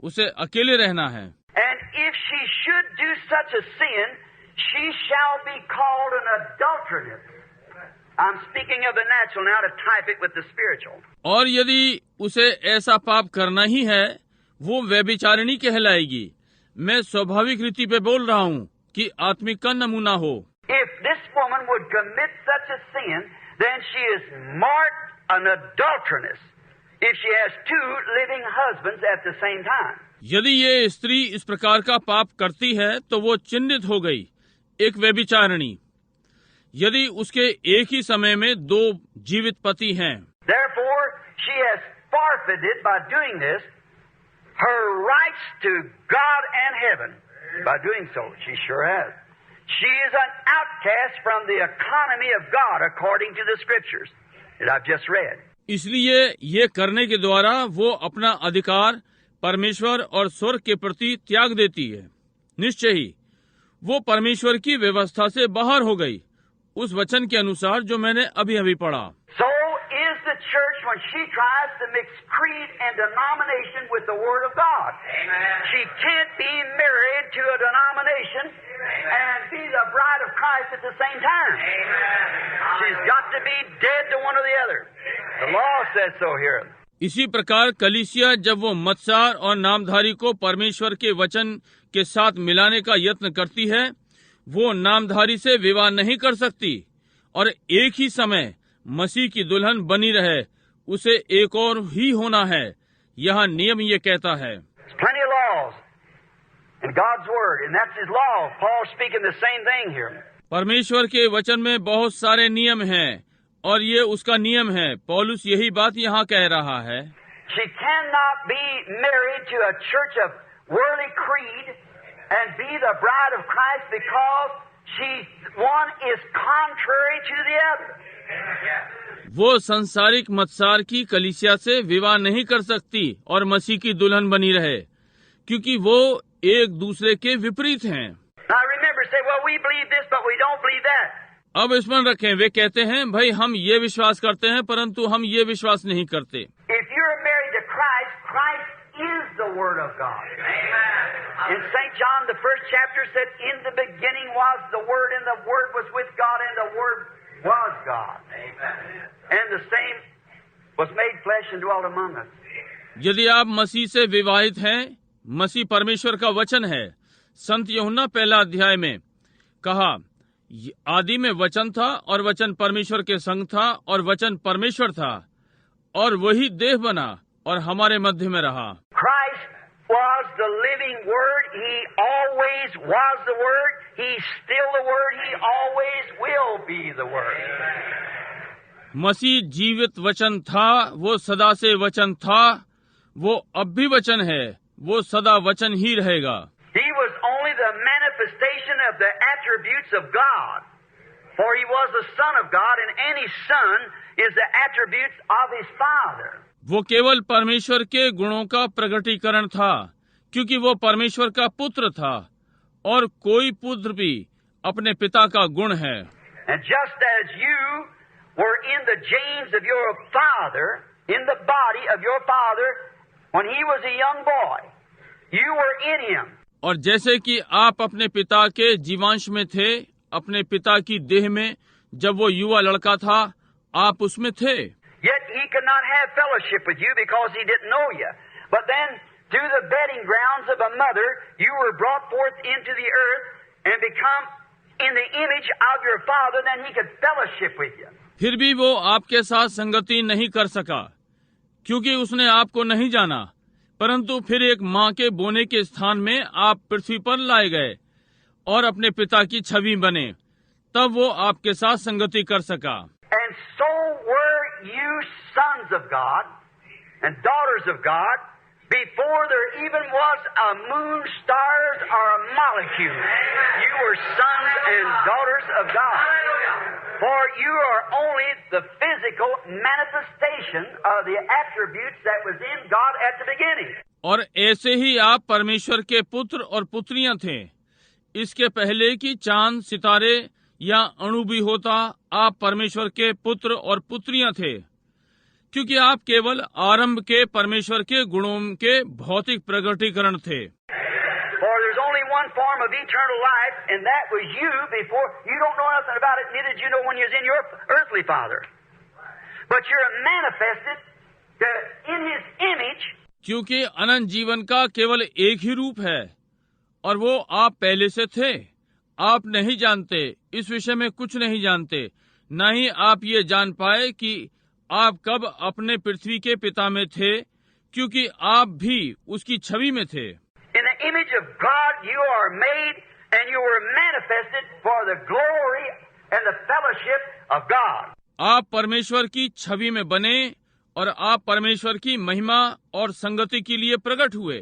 उसे अकेले रहना है। And if she should do such a sin, she shall be called an adulteress. I'm speaking of the natural now to type it with the spiritual. और यदि उसे ऐसा पाप करना ही है, वो व्यभिचारिणी कहलाएगी। मैं स्वाभाविक रीति पे बोल रहा हूँ कि आत्मिक का नमूना हो। If this woman would commit such a sin, then she is marked an adulteress. If she has two living husbands at the same time. यदि ये स्त्री इस प्रकार का पाप करती है तो वो चिन्हित हो गई, एक व्यभिचारिणी, यदि उसके एक ही समय में दो जीवित पति हैं। Therefore, she has forfeited by doing this her rights to God and heaven. By doing so, she sure has. She is an outcast from the economy of God according to the scriptures that I've just read. इसलिए ये करने के द्वारा वो अपना अधिकार परमेश्वर और स्वर्ग के प्रति त्याग देती है। निश्चय ही वो परमेश्वर की व्यवस्था से बाहर हो गई, उस वचन के अनुसार जो मैंने अभी अभी पढ़ा। So is the church when she tries to mix creed and denomination with the Word of God. Amen. She can't be married to a denomination and be the bride of Christ at the same time. Amen. She's got to be dead to one or the other. The law says so here. इसी प्रकार कलीसिया जब वो मत्सार और नामधारी को परमेश्वर के वचन के साथ मिलाने का यत्न करती है, वो नामधारी से विवाह नहीं कर सकती और एक ही समय मसीह की दुल्हन बनी रहे, उसे एक और ही होना है। यहाँ नियम ये कहता है। Plenty of laws in God's word, and that's His law. Paul's speaking the same thing here. परमेश्वर के वचन में बहुत सारे नियम हैं और ये उसका नियम है। पौलुस यही बात यहाँ कह रहा है। She cannot be married to a church of worldly creed and be the bride of Christ because one is contrary to the other. वो संसारिक मत्सार की कलीसिया से विवाह नहीं कर सकती और मसीह की दुल्हन बनी रहे, क्योंकि वो एक दूसरे के विपरीत हैं। Now remember, say, well, we believe this, but we don't believe that. अब स्मरण रखें, वे कहते हैं भाई हम ये विश्वास करते हैं परंतु हम ये विश्वास नहीं करते। If you're married to Christ, Christ is the Word of God. Amen. In St. John, the first chapter said, In the beginning was the Word, and the Word was with God, and the Word was God. And the same was made flesh and dwelt among us. यदि आप मसीह से विवाहित हैं, मसीह परमेश्वर का वचन है। संत यूहन्ना पहला अध्याय में कहा, आदि में वचन था और वचन परमेश्वर के संग था और वचन परमेश्वर था और वही देह बना और हमारे मध्य में रहा। Christ was the living Word. He always was the Word. He's still the Word. He always will be the Word. मसीह जीवित वचन था, वो सदा से वचन था, वो अब भी वचन है, वो सदा वचन ही रहेगा। He was only the manifestation of the attributes of God. For he was the Son of God, and any Son is the attributes of his Father. वो केवल परमेश्वर के गुणों का प्रकटीकरण था, क्योंकि वो परमेश्वर का पुत्र था और कोई पुत्र भी अपने पिता का गुण है। And just as you were in the genes of your father, in the body of your father, when he was a young boy, you were in him. और जैसे कि आप अपने पिता के जीवांश में थे, अपने पिता की देह में, जब वो युवा लड़का था, आप उसमें थे। Yet he could not have fellowship with you because he didn't know you. But then, through the bedding grounds of a mother, you were brought forth into the earth and become in the image of your father, then he could fellowship with you. फिर भी वो आपके साथ संगति नहीं कर सका, क्योंकि उसने आपको नहीं जाना, परंतु फिर एक माँ के बोने के स्थान में आप पृथ्वी पर लाए गए और अपने पिता की छवि बने, तब वो आपके साथ संगति कर सका। And so were you sons of God and daughters of God before there even was a moon, stars, or a molecule. You were sons and daughters of God. For you are only the physical manifestation of the attributes that was in God at the beginning. और ऐसे ही आप परमेश्वर के पुत्र और पुत्रियां थे। इसके पहले कि चांद, सितारे या अणु भी होता, आप परमेश्वर के पुत्र और पुत्रियां थे, क्योंकि आप केवल आरंभ के परमेश्वर के गुणों के भौतिक प्रकटीकरण थे। For there's only one form of eternal life, and that was you before. You don't know nothing about it, neither did you know when you was in your earthly father. But you're manifested in his image. क्योंकि अनंत जीवन का केवल एक ही रूप है और वो आप पहले से थे। आप नहीं जानते, इस विषय में कुछ नहीं जानते, न ही आप ये जान पाए कि आप कब अपने पृथ्वी के पिता में थे, क्योंकि आप भी उसकी छवि में थे। In the image of God you are made, and you were manifested for the glory and the fellowship of God. आप परमेश्वर की छवि में बने और आप परमेश्वर की महिमा और संगति के लिए प्रकट हुए।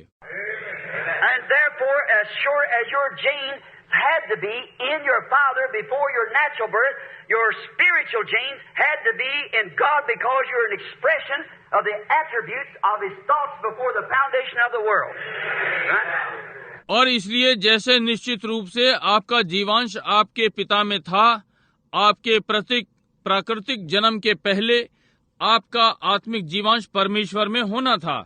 And therefore, as sure as your genes had to be in your father before your natural birth, your spiritual genes had to be in God because you're an expression of the attributes of His thoughts before the foundation of the world. Right? और इसलिए जैसे निश्चित रूप से आपका जीवांश आपके पिता में था, आपके प्राकृतिक जन्म के पहले आपका आत्मिक जीवांश परमेश्वर में होना था,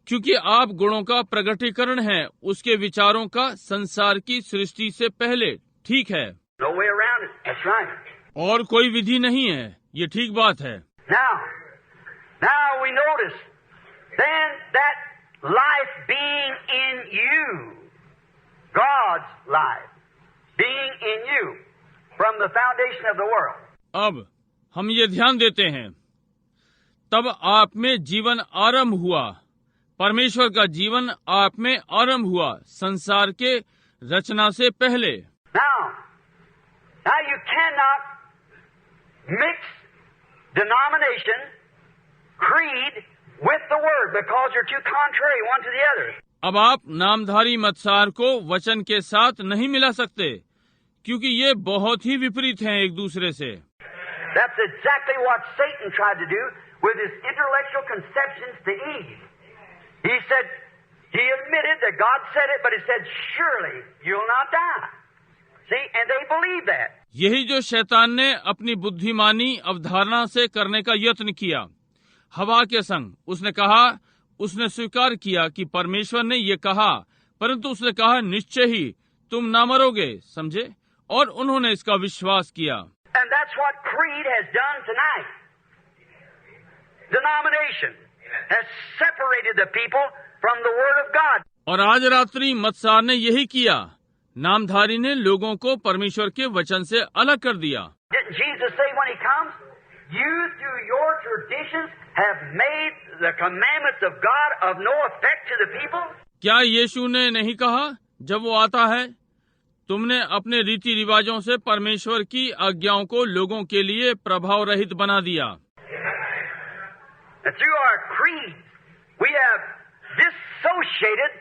क्योंकि आप गुणों का प्रकटीकरण है उसके विचारों का संसार की सृष्टि से पहले। ठीक है, No way around it. That's right. और कोई विधि नहीं है, ये ठीक बात है। Now we notice then that life being in you, God's life being in you from the foundation of the world. अब हम ये ध्यान देते हैं, तब आप में जीवन आरंभ हुआ, परमेश्वर का जीवन आप में आरंभ हुआ संसार के रचना से पहले। Now you cannot mix denomination, creed with the word because they're too contrary one to the other. अब आप नामधारी मतसार को वचन के साथ नहीं मिला सकते, क्योंकि ये बहुत ही विपरीत हैं एक दूसरे से। That's exactly what Satan tried to do with his intellectual conceptions to Eve. He said, he admitted that God said it, but he said, surely you'll not die. See, and they believed that. यही जो शैतान ने अपनी बुद्धिमानी अवधारणा से करने का यत्न किया हवा के संग, उसने कहा, उसने स्वीकार किया कि परमेश्वर ने ये कहा, परंतु उसने कहा, निश्चय ही तुम ना मरोगे। समझे? और उन्होंने इसका विश्वास किया। And that's what creed has done tonight. Denomination has separated the people from the Word of God. और आज रात्रि मतसार ने यही किया। नामधारी ने लोगों को परमेश्वर के वचन से अलग कर दिया। Didn't Jesus say when He comes, you through your traditions have made the commandments of God of no effect to the people? क्या यीशु ने नहीं कहा जब वो आता है, तुमने अपने रीति रिवाजों से परमेश्वर की आज्ञाओं को लोगों के लिए प्रभाव रहित बना दिया। And through our creed, we have dissociated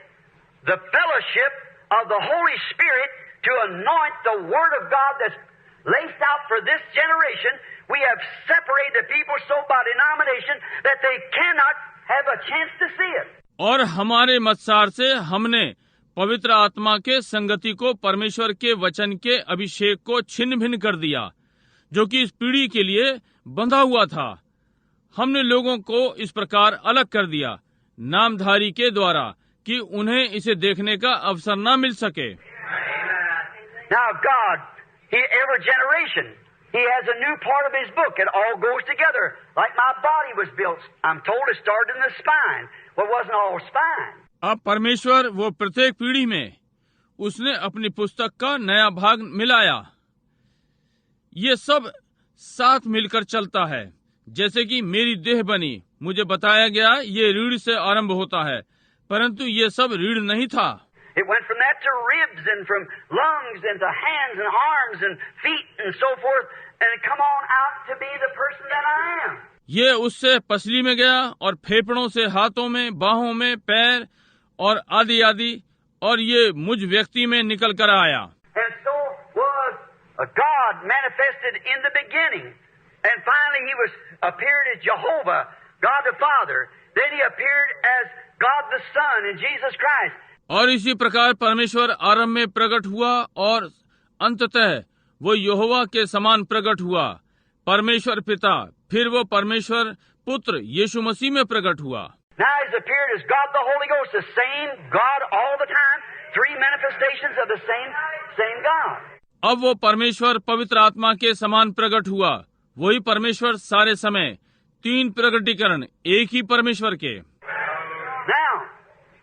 the fellowship of the Holy Spirit to anoint the Word of God that's laced out for this generation. We have separated the people so by denomination that they cannot have a chance to see it. और हमारे मतसार से हमने पवित्र आत्मा के संगति को परमेश्वर के वचन के अभिषेक को छिन्न भिन्न कर दिया, जो कि इस पीढ़ी के लिए बंधा हुआ था। हमने लोगों को इस प्रकार अलग कर दिया नामधारी के द्वारा कि उन्हें इसे देखने का अवसर न मिल सके। Now God, every generation, He has a new part of His book. It all goes together. Like my body was built, I'm told it started in the spine. Well, it wasn't all spine. अब परमेश्वर वो प्रत्येक पीढ़ी में उसने अपनी पुस्तक का नया भाग मिलाया। ये सब साथ मिलकर चलता है। जैसे कि मेरी देह बनी, मुझे बताया गया ये रीढ़ से आरंभ होता है, परंतु ये सब रीढ़ नहीं था। It went from that to ribs and from lungs and to hands and arms and feet and so forth, and it come on out to be the person that I am. ये उससे पसली में गया और फेफड़ों से हाथों में, बाहों में, पैर और आदि आदि, और ये मुझ व्यक्ति में निकल कर आया। And so was God manifested in the beginning, and finally He was appeared as Jehovah, God the Father. Then He appeared as God the Son in Jesus Christ. और इसी प्रकार परमेश्वर आरंभ में प्रकट हुआ और अंततः वो यहोवा के समान प्रकट हुआ, परमेश्वर पिता। फिर वो परमेश्वर पुत्र यीशु मसीह में प्रकट हुआ। Now He's appeared as God the Holy Ghost, the same God all the time, three manifestations of the same God. अब वो परमेश्वर पवित्र आत्मा के समान प्रकट हुआ, वही परमेश्वर सारे समय, तीन प्रकटीकरण एक ही परमेश्वर के। Now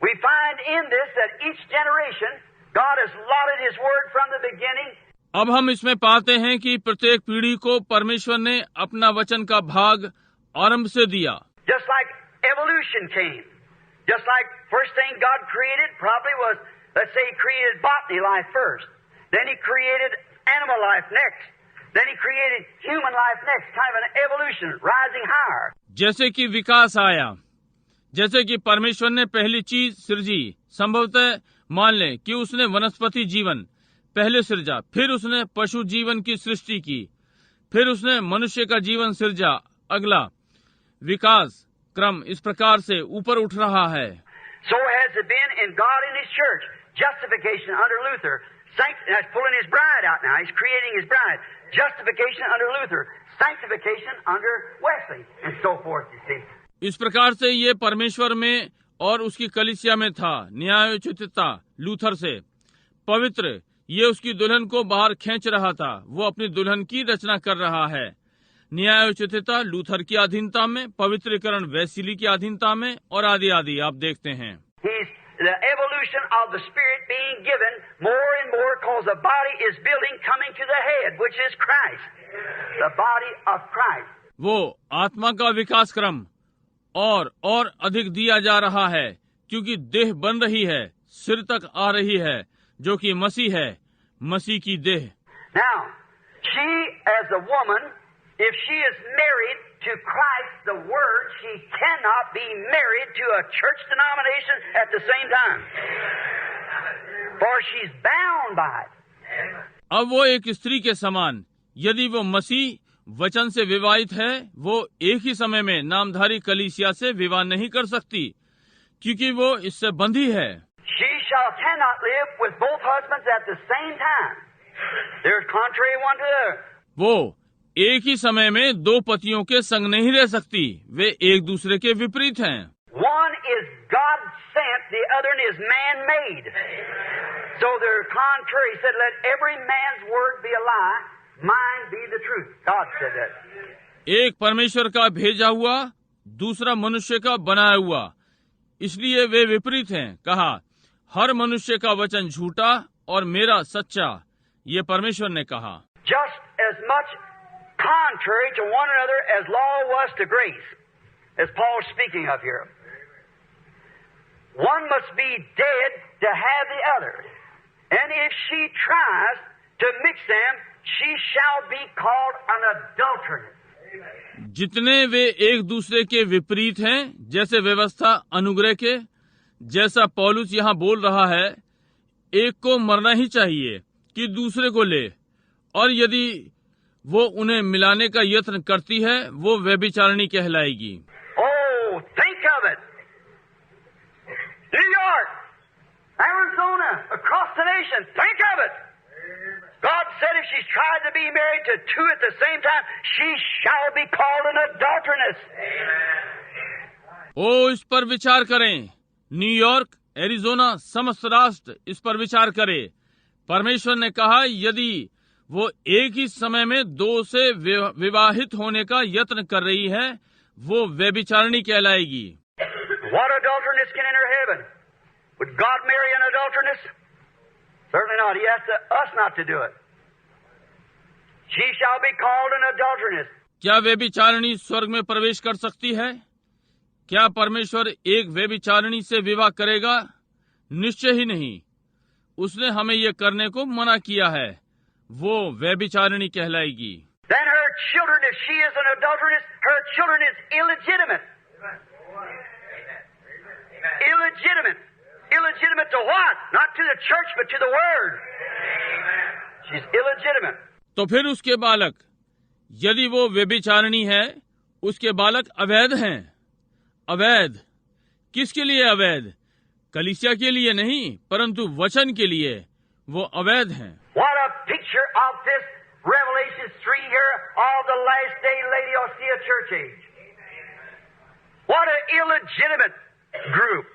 we find in this that each generation God has allotted His word from the beginning. अब हम इसमें पाते हैं कि प्रत्येक पीढ़ी को परमेश्वर ने अपना वचन का भाग आरंभ से दिया। Just like evolution came, just like first thing God created probably was, let's say He created botany life first, then He created animal life next, then He created human life next, kind of an evolution, rising higher. जैसे कि विकास आया, जैसे कि परमेश्वर ने पहली चीज सृजी, संभवतः मान लें कि उसने वनस्पति जीवन पहले सृजा, फिर उसने पशु जीवन की सृष्टि की, फिर उसने मनुष्य का जीवन सृजा। अगला विकास क्रम इस प्रकार से ऊपर उठ रहा है। So has it been in God and His church. Justification under Luther. That's pulling His bride out now. He's creating His bride. Justification under Luther. Sanctification under Wesley. And so forth, you see. इस प्रकार से ये परमेश्वर में और उसकी कलीसिया में था। न्यायोचितता लूथर से, पवित्र ये उसकी दुल्हन को बाहर खींच रहा था, वो अपनी दुल्हन की रचना कर रहा है। न्यायोचितता लूथर की अधीनता में, पवित्रीकरण वेस्ली की अधीनता में, और आदि आदि आप देखते हैं। The evolution of the Spirit being given more and more because the body is building, coming to the head, which is Christ, the body of Christ. वो आत्मा का विकास क्रम और अधिक दिया जा रहा है, क्योंकि देह बन रही है, सिर तक आ रही है, जो कि मसीह है, मसीह की देह। Now, she as a woman, if she is married to Christ, the Word, she cannot be married to a church denomination at the same time. For she's bound by it. अब वो एक स्त्री के समान, यदि वो मसीह वचन से विवाहित है, वो एक ही समय में नामधारी कलीसिया से विवाह नहीं कर सकती, क्योंकि वो इससे बंधी है। She cannot live with both husbands at the same time. They're contrary one to the other. वो एक ही समय में दो पतियों के संग नहीं रह सकती, वे एक दूसरे के विपरीत हैं। One is God sent, the other is man made. So they're contrary. He said, let every man's word be a lie, mine be the truth. God said that. एक परमेश्वर का भेजा हुआ, दूसरा मनुष्य का बनाया हुआ, इसलिए वे विपरीत हैं। कहा, हर मनुष्य का वचन झूठा और मेरा सच्चा, ये परमेश्वर ने कहा। Just as much contrary to one another as law was to grace, as Paul's speaking of here. One must be dead to have the other. And if she tries to mix them, she shall be called an adulteress. जितने वे एक दूसरे के विपरीत हैं, जैसे व्यवस्था अनुग्रह के, जैसा पौलुस यहाँ बोल रहा है, एक को मरना ही चाहिए कि दूसरे को ले, और यदि वो उन्हें मिलाने का यत्न करती है, वो व्यभिचारिणी कहलाएगी। Oh, think of it. New York, Arizona, across the nation, think of it. God said if she's tried to be married to two at the same time, she shall be called an adulteress. ओ, इस पर विचार करें। New York, Arizona, समस्त राष्ट्र इस पर विचार करे। परमेश्वर ने कहा, यदि वो एक ही समय में दो से विवाहित होने का यत्न कर रही है, वो व्यभिचारिणी कहलाएगी। What adulteress can enter heaven? Would God marry an adulteress? Certainly not. He asked us not to do it. She shall be called an adulteress. क्या व्यभिचारिणी स्वर्ग में प्रवेश कर सकती है? क्या परमेश्वर एक व्यभिचारिणी से विवाह करेगा? निश्चय ही नहीं। उसने हमें ये करने को मना किया है। वो व्यभिचारिणी कहलाएगी। Then her children, if she is an adulteress, her children is illegitimate. Illegitimate. Illegitimate to what? Not to the church, but to the word. She's illegitimate. तो फिर उसके बालक, यदि वो व्यभिचारिणी है, उसके बालक अवैध हैं। अवैध किसके लिए अवैध? कलीसिया के लिए नहीं, परंतु वचन के लिए वो अवैध हैं। What a picture of this Revelation 3 here of the last day Laodicea church age. What an illegitimate group.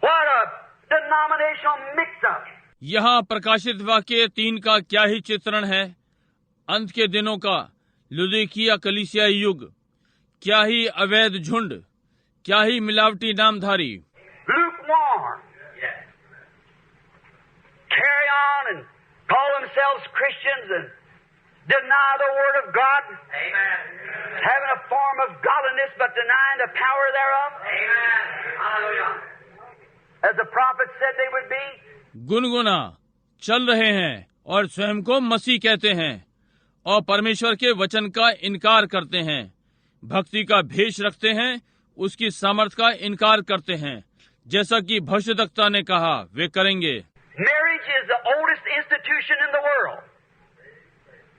What a denominational mix-up. यहाँ प्रकाशित वाक्य 3 का क्या ही चित्रण है। अंत के दिनों का लुदीकिया कलीसिया युग, क्या ही अवैध झुंड, क्या ही मिलावटी नामधारी। Lukewarm. Carry on and call themselves Christians and deny the Word of God. Amen. Having a form of godliness but denying the power thereof. Amen. Hallelujah. As the prophet said they would be. गुनगुना चल रहे हैं और स्वयं को मसीह कहते हैं और परमेश्वर के वचन का इनकार करते हैं, भक्ति का भेष रखते हैं, उसकी सामर्थ का इनकार करते हैं, जैसा कि भविष्यद्वक्ता ने कहा वे करेंगे। Marriage is the oldest institution in the world.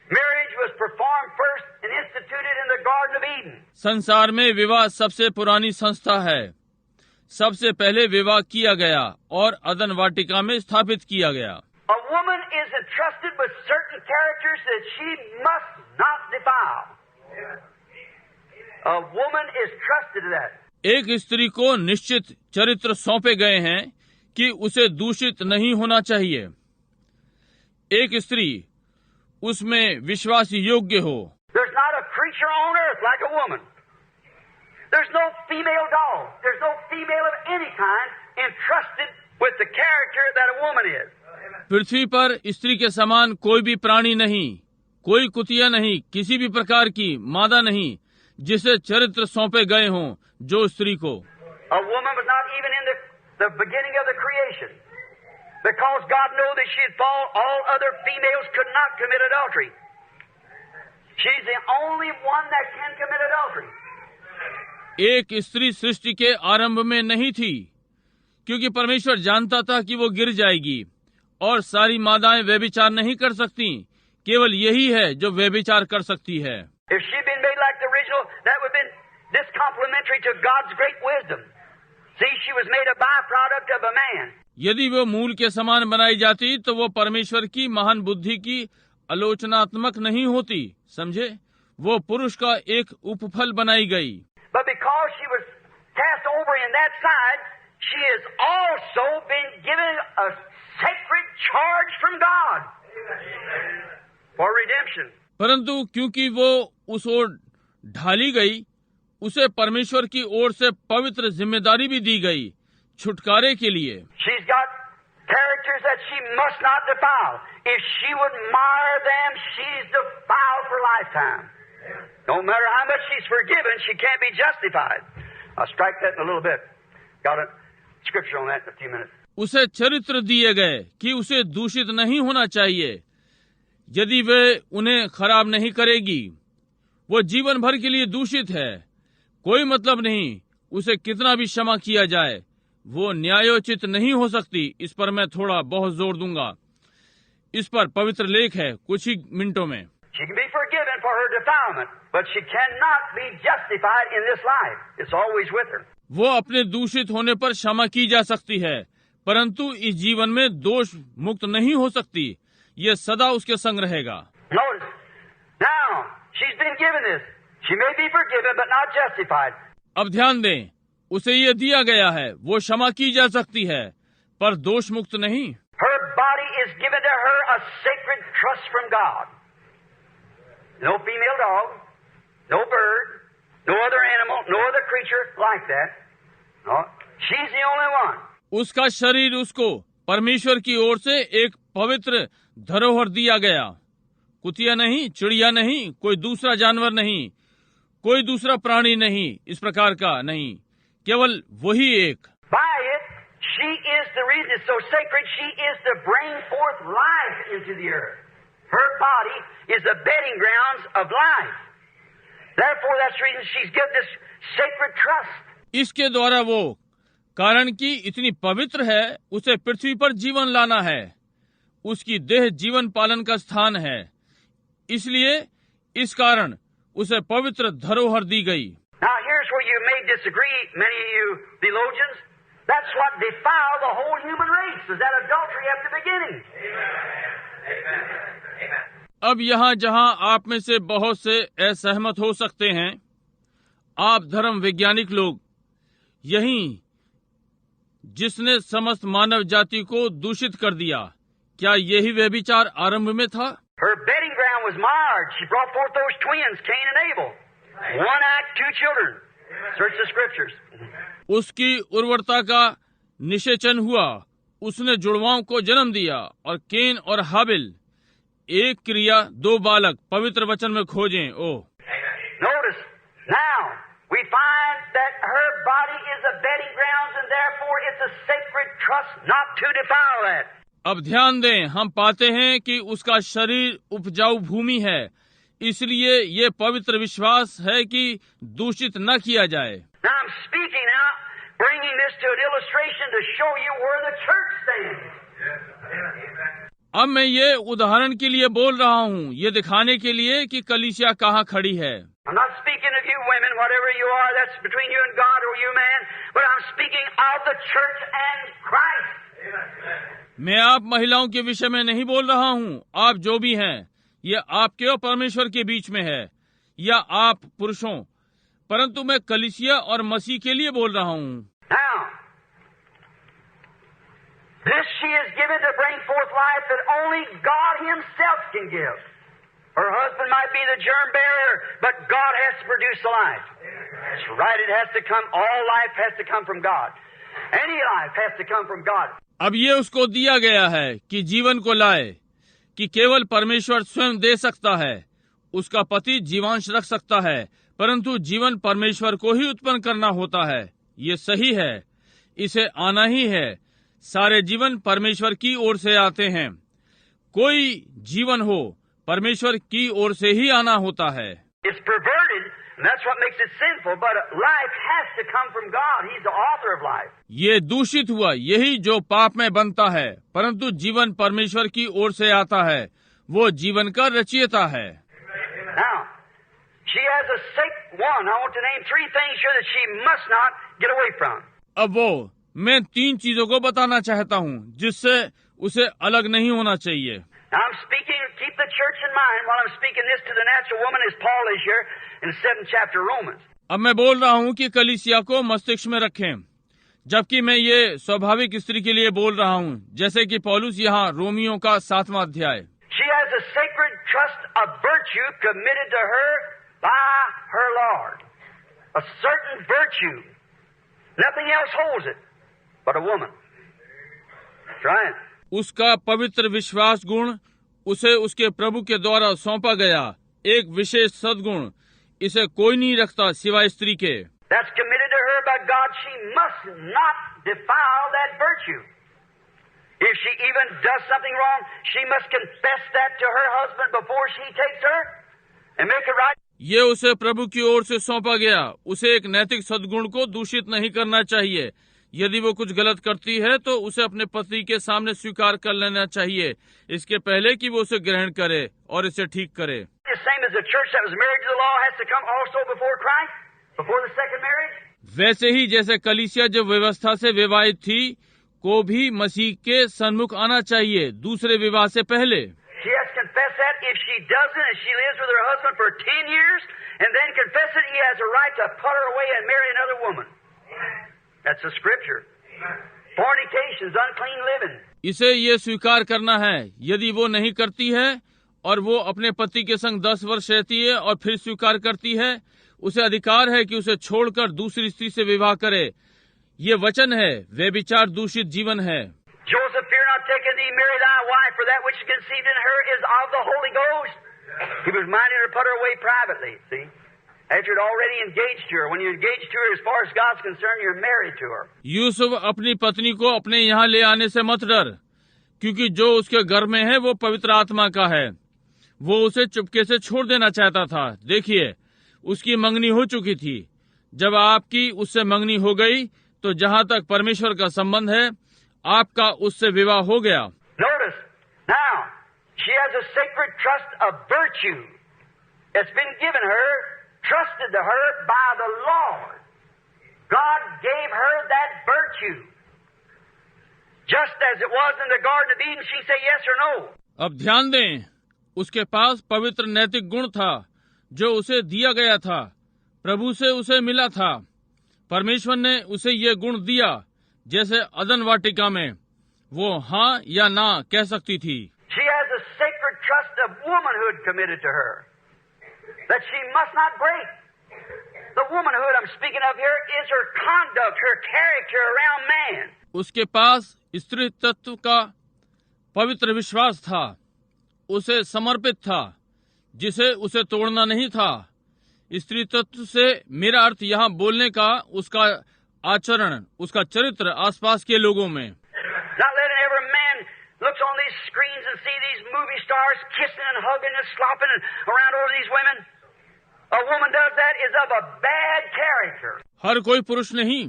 Marriage was performed first and instituted in the Garden of Eden. संसार में विवाह सबसे पुरानी संस्था है। सबसे पहले विवाह किया गया और अदन वाटिका में स्थापित किया गया। A woman is entrusted with certain characters that she must not defile. A woman is trusted to that. एक स्त्री को निश्चित चरित्र सौंपे गए हैं कि उसे दूषित नहीं होना चाहिए। एक स्त्री उसमें विश्वास योग्य हो। There's not a creature on earth like a woman. There's no female dog. There's no female of any kind entrusted with the character that a woman is. पृथ्वी पर स्त्री के समान कोई भी प्राणी नहीं, कोई कुतिया नहीं, किसी भी प्रकार की मादा नहीं, जिसे चरित्र सौंपे गए हों जो स्त्री को। A woman was not even in the beginning of the creation. Because God knew that she'd fall, all other females could not commit adultery. She's the only one that can commit adultery. एक स्त्री सृष्टि के आरंभ में नहीं थी, क्योंकि परमेश्वर जानता था कि वो गिर जाएगी और सारी मादाएं व्यभिचार नहीं कर सकती। केवल यही है जो व्यभिचार कर सकती है। If she'd been made like the original, that would have been discomplimentary to God's great wisdom. See, she was made a byproduct of a man. यदि वो मूल के समान बनाई जाती तो वो परमेश्वर की महान बुद्धि की आलोचनात्मक नहीं होती। समझे, वो पुरुष का एक उपफल बनाई गई। But because she was cast over in that side, she has also been given a sacred charge from God for redemption. परंतु क्योंकि वो उस ओर ढाली गई, उसे परमेश्वर की ओर से पवित्र जिम्मेदारी भी दी गई छुटकारे के लिए। She's got characters that she must not defile. If she would mar them, she's defiled for lifetime. No matter how much she's forgiven, she can't be justified. I'll strike that in a little bit. Got a scripture on that in a few minutes. उसे चरित्र दिए गए कि उसे दूषित नहीं होना चाहिए। यदि वे उन्हें खराब नहीं करेगी, वो जीवन भर के लिए दूषित है। कोई मतलब नहीं उसे कितना भी क्षमा किया जाए, वो न्यायोचित नहीं हो सकती। इस पर मैं थोड़ा बहुत जोर दूंगा। इस पर पवित्र लेख है कुछ ही मिनटों में। She can be forgiven for her defilement, but she cannot be justified in this life. It's always with her. वो अपने दूषित होने पर क्षमा की जा सकती है, परंतु इस जीवन में दोष मुक्त नहीं हो सकती। ये सदा उसके संग रहेगा। Notice, now she's been given this. She may be forgiven, but not justified. अब ध्यान दें, उसे ये दिया गया है, वो क्षमा की जा सकती है, पर दोष मुक्त नहीं। Her body is given to her a sacred trust from God. No female dog, no bird, no other animal, no other creature like that. No, she's the only one. उसका शरीर उसको परमेश्वर की ओर से एक पवित्र धरोहर दिया गया। कुतिया नहीं, चिड़िया नहीं, कोई दूसरा जानवर नहीं, कोई दूसरा प्राणी नहीं, इस प्रकार का नहीं, केवल वही एक। By it, she is the reason it's so sacred. She is to bring forth life into the earth. Her body is the bedding grounds of life. Therefore, that's the reason she's given this sacred trust. इसके द्वारा वो कारण कि इतनी पवित्र है, उसे पृथ्वी पर जीवन लाना है। उसकी देह जीवन पालन का स्थान है, इसलिए इस कारण उसे पवित्र धरोहर दी गई। Now, here's where you may disagree, many of you theologians. That's what defiled the whole human race, is that adultery at the beginning. अब यहाँ जहाँ आप में से बहुत से असहमत हो सकते हैं, आप धर्म वैज्ञानिक लोग, यही जिसने समस्त मानव जाति को दूषित कर दिया, क्या यही व्यभिचार आरंभ में था? Her bedding ground was marred. She brought forth those twins, Cain and Abel. One act, 2 children. Search the scriptures. उसकी उर्वरता का निषेचन हुआ, उसने जुड़वाओं को जन्म दिया, और केन और हाबिल, एक क्रिया 2 बालक, पवित्र वचन में खोजें। Notice, now we find that her body is a bedding grounds and therefore it's a sacred trust not to defile that. अब ध्यान दें, हम पाते हैं कि उसका शरीर उपजाऊ भूमि है, इसलिए ये पवित्र विश्वास है कि दूषित न किया जाए। Now I'm speaking now, bringing this to an illustration to show you where the church stands. अब मैं ये उदाहरण के लिए बोल रहा हूँ, ये दिखाने के लिए कि कलीसिया कहाँ खड़ी है। I'm not speaking of you women, whatever you are, that's between you and God or you man, but I'm speaking of the church and Christ. मैं आप महिलाओं के विषय में नहीं बोल रहा हूँ, आप जो भी हैं, ये आपके और परमेश्वर के बीच में है, या आप पुरुषों, परंतु मैं कलीसिया और मसीह के लिए बोल रहा हूँ। Now, this she is given to bring forth life that only God Himself can give. Her husband might be the germ bearer, but God has to produce the life. That's right, it has to come, all life has to come from God. Any life has to come from God. अब ये उसको दिया गया है कि जीवन को लाए, कि केवल परमेश्वर स्वयं दे सकता है। उसका पति जीवांश रख सकता है, परंतु जीवन परमेश्वर को ही उत्पन्न करना होता है। ये सही है, इसे आना ही है। सारे जीवन परमेश्वर की ओर से आते हैं। कोई जीवन हो, परमेश्वर की ओर से ही आना होता है। It's perverted, and that's what makes it sinful, but life has to come from God. He's the author of life. ये दूषित हुआ, यही जो पाप में बनता है, परंतु जीवन परमेश्वर की ओर से आता है। वो जीवन का रचयिता है। Now, she has a sick one. I want to name 3 things here that she must not get away from. अब मैं 3 चीजों को बताना चाहता हूँ जिससे उसे अलग नहीं होना चाहिए। Now I'm speaking, keep the church in mind while I'm speaking this to the natural woman as Paul is here in the 7th chapter of Romans. अब मैं बोल रहा हूं कि कलीसिया को मस्तिष्क में रखें, जबकि मैं ये स्वाभाविक स्त्री के लिए बोल रहा हूं, जैसे कि पौलुस यहाँ रोमियों का 7वां अध्याय। She has a sacred trust of virtue committed to her by her Lord. A certain virtue. Nothing else holds it but a woman. That's right. उसका पवित्र विश्वास गुण उसे उसके प्रभु के द्वारा सौंपा गया, एक विशेष सद्गुण, इसे कोई नहीं रखता सिवाय स्त्री के। That's committed to her by God. She must not defile that virtue. If she even does something wrong, she must confess that to her husband before she takes her and make it right. ये उसे प्रभु की ओर से सौंपा गया, उसे एक नैतिक सद्गुण को दूषित नहीं करना चाहिए। यदि वो कुछ गलत करती है तो उसे अपने पति के सामने स्वीकार कर लेना चाहिए, इसके पहले कि वो उसे ग्रहण करे और इसे ठीक करे। The same as the church that was married to the law has to come also before Christ, before the second marriage. वैसे ही जैसे कलीसिया जो व्यवस्था से विवाहित थी को भी मसीह के सन्मुख आना चाहिए दूसरे विवाह से पहले। She has to confess that. If she doesn't, and she lives with her husband for 10 years, and then confess it, he has a right to put her away and marry another woman. That's the scripture. Fornication is unclean living. इसे ये स्वीकार करना है, यदि वो नहीं करती है और वो अपने पति के संग 10 वर्ष रहती है और फिर स्वीकार करती है, उसे अधिकार है कि उसे छोड़कर दूसरी स्त्री से विवाह करे। ये वचन है, व्यभिचार दूषित जीवन है। Joseph, fear not taking thee, marry thy wife, for that which is conceived in her is of the Holy Ghost. He was minded to put her away privately, see? After you'd already engaged to her. When you're engaged to her, as far as God's concerned, you're married to her. Yusuf अपनी पत्नी को अपने यहाँ ले आने से मत डर, क्योंकि जो उसके घर में है वो पवित्र आत्मा का है। वो उसे चुपके से छोड़ देना चाहता था। देखिए, उसकी मंगनी हो चुकी थी। जब आपकी उससे मंगनी हो गई तो जहाँ तक परमेश्वर का संबंध है, आपका उससे विवाह हो गया। Notice, now, she has a sacred trust of virtue. It's been given her, trusted to her by the Lord. God gave her that virtue. Just as it was in the Garden of Eden, she said yes or no. अब ध्यान दें, उसके पास पवित्र नैतिक गुण था जो उसे दिया गया था, प्रभु से उसे मिला था। परमेश्वर ने उसे ये गुण दिया, जैसे अदन वाटिका में वो हाँ या ना कह सकती थी। She has a sacred trust of womanhood committed to her, that she must not break. The womanhood I'm speaking of here is her conduct, her character around man. उसके पास स्त्री तत्व का पवित्र विश्वास था, उसे समर्पित था, जिसे उसे तोड़ना नहीं था। स्त्री तत्व से मेरा अर्थ यहाँ बोलने का उसका आचरण, उसका चरित्र आसपास के लोगों में। Not letting every man looks on these screens and see these movie stars kissing and hugging and slopping around over these women. A woman does that is of a bad character. हर कोई पुरुष नहीं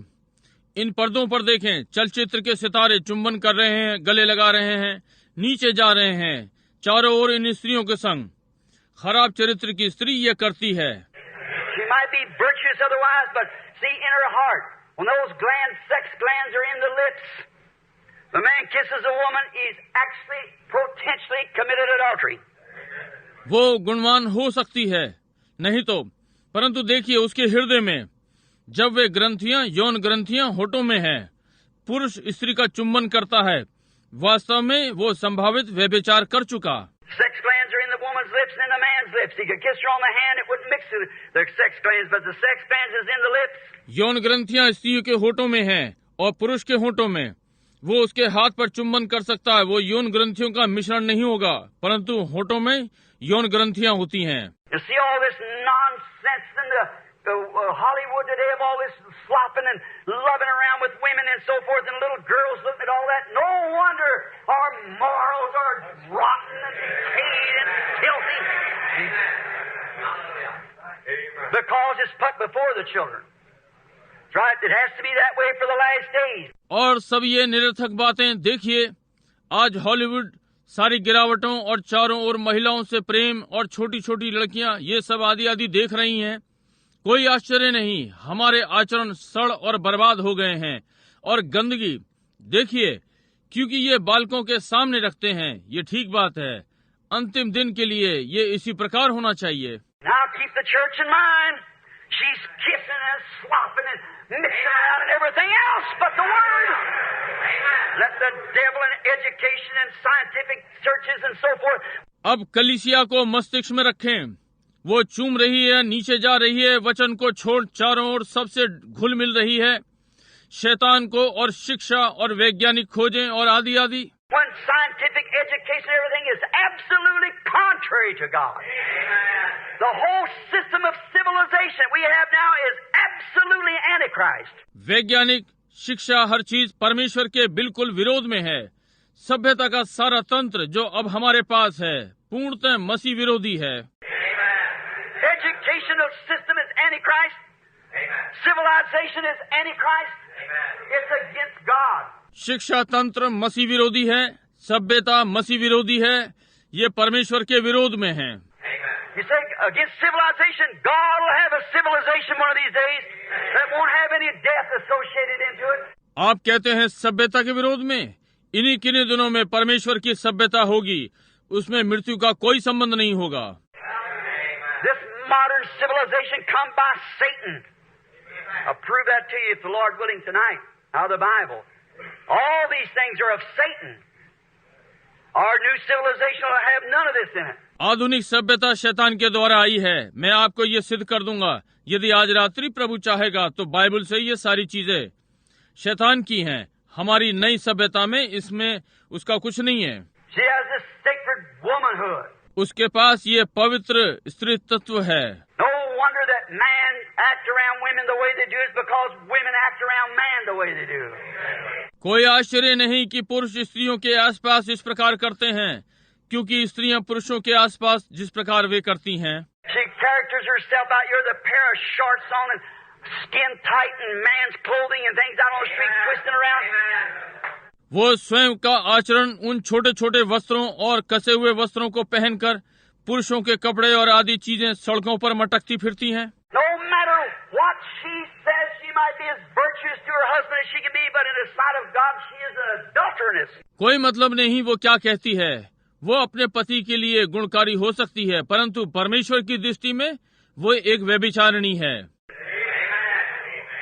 इन पर्दों पर देखें, चलचित्र के सितारे चुंबन कर रहे हैं, गले लगा रहे हैं, नीचे जा रहे हैं, चारों ओर इन स्त्रियों के संग। खराब चरित्र की स्त्री ये करती है। She might be virtuous otherwise, but see in her heart, when those glands, sex glands are in the lips, the man kisses a woman, he's actually potentially committed adultery. वो गुणवान हो सकती है, नहीं तो, परंतु देखिए उसके हृदय में जब वे ग्रंथियां, यौन ग्रंथियां होठों में हैं, पुरुष स्त्री का चुंबन करता है, वास्तव में वो संभावित व्यभिचार कर चुका। Sex glands are in the woman's lips and in the man's lips. He could kiss her on the hand, it wouldn't mix with the sex glands, but the sex glands is in the lips. यौन ग्रंथियां स्त्री के होठों में हैं और पुरुष के होठों में। वो उसके हाथ पर चुंबन कर सकता है, वो यौन ग्रंथियों का मिश्रण नहीं होगा, परंतु होठों में यौन ग्रंथियां होती हैं। You see all this nonsense in the Hollywood today of all this flopping and loving around with women and so forth, and little girls looking at all that. No wonder our morals are rotten and decayed and filthy. Because it's put before the children. That's right. It has to be that way for the last days. और सब ये निरर्थक बातें देखिए, आज Hollywood सारी गिरावटों और चारों ओर महिलाओं से प्रेम और छोटी छोटी लड़कियां ये सब आदि आदि देख रही हैं। कोई आश्चर्य नहीं, हमारे आचरण सड़ और बर्बाद हो गए हैं। और गंदगी देखिए, क्योंकि ये बालकों के सामने रखते हैं। ये ठीक बात है, अंतिम दिन के लिए ये इसी प्रकार होना चाहिए। Now keep the church in mind. She's kissing and slopping and mixing around and everything else but the Word. Let the devil in education and scientific searches and so forth. अब कलीसिया को मस्तिष्क में रखें। वो चूम रही है, नीचे जा रही है, वचन को छोड़ चारों ओर सबसे घुल मिल रही है, शैतान को और शिक्षा और वैज्ञानिक खोजें और आदि आदि। When scientific education and everything is absolutely contrary to God. The whole system of civilization we have now is absolutely antichrist. वैज्ञानिक शिक्षा हर चीज परमेश्वर के बिल्कुल विरोध में है। सभ्यता का सारा तंत्र जो अब हमारे पास है पूर्णतः मसीह विरोधी है। Educational system is antichrist. Civilization is antichrist. It's against God. शिक्षा तंत्र मसीह विरोधी है, सभ्यता मसीह विरोधी है, ये परमेश्वर के विरोध में है। You say against civilization, God will have a civilization one of these days that won't have any death associated into it. आप कहते हैं सभ्यता के विरोध में, इन्हीं किन्हीं दिनों में परमेश्वर की सभ्यता होगी, उसमें मृत्यु का कोई संबंध नहीं होगा। This modern civilization come by Satan. I'll prove that to you if the Lord willing tonight, out of the Bible. All these things are of Satan. Our new civilization will have none of this in it. आधुनिक सभ्यता शैतान के द्वारा आई है। मैं आपको ये सिद्ध कर दूंगा, यदि आज रात्रि प्रभु चाहेगा तो बाइबल से ये सारी चीजें शैतान की हैं। हमारी नई सभ्यता में इसमें उसका कुछ नहीं है। She has this sacred womanhood. उसके पास ये पवित्र स्त्री तत्व है। No wonder that man act around women the way they do is because women act around man the way they do. कोई आश्चर्य नहीं कि पुरुष स्त्रियों के आसपास इस प्रकार करते हैं, क्योंकि स्त्रियां पुरुषों के आसपास जिस प्रकार वे करती हैं। She characters herself out here with a pair of shorts on and skin tight and man's clothing and things out on the street twisting around. वो स्वयं का आचरण उन छोटे छोटे वस्त्रों और कसे हुए वस्त्रों को पहनकर पुरुषों के कपड़े और आदि चीजें सड़कों पर मटकती फिरती हैं। No matter what she says, she might be as virtuous to her husband as she can be, but in the sight of God, she is an adulteress. कोई मतलब नहीं वो क्या कहती है, वो अपने पति के लिए गुणकारी हो सकती है, परंतु परमेश्वर की दृष्टि में वो एक व्यभिचारिणी है।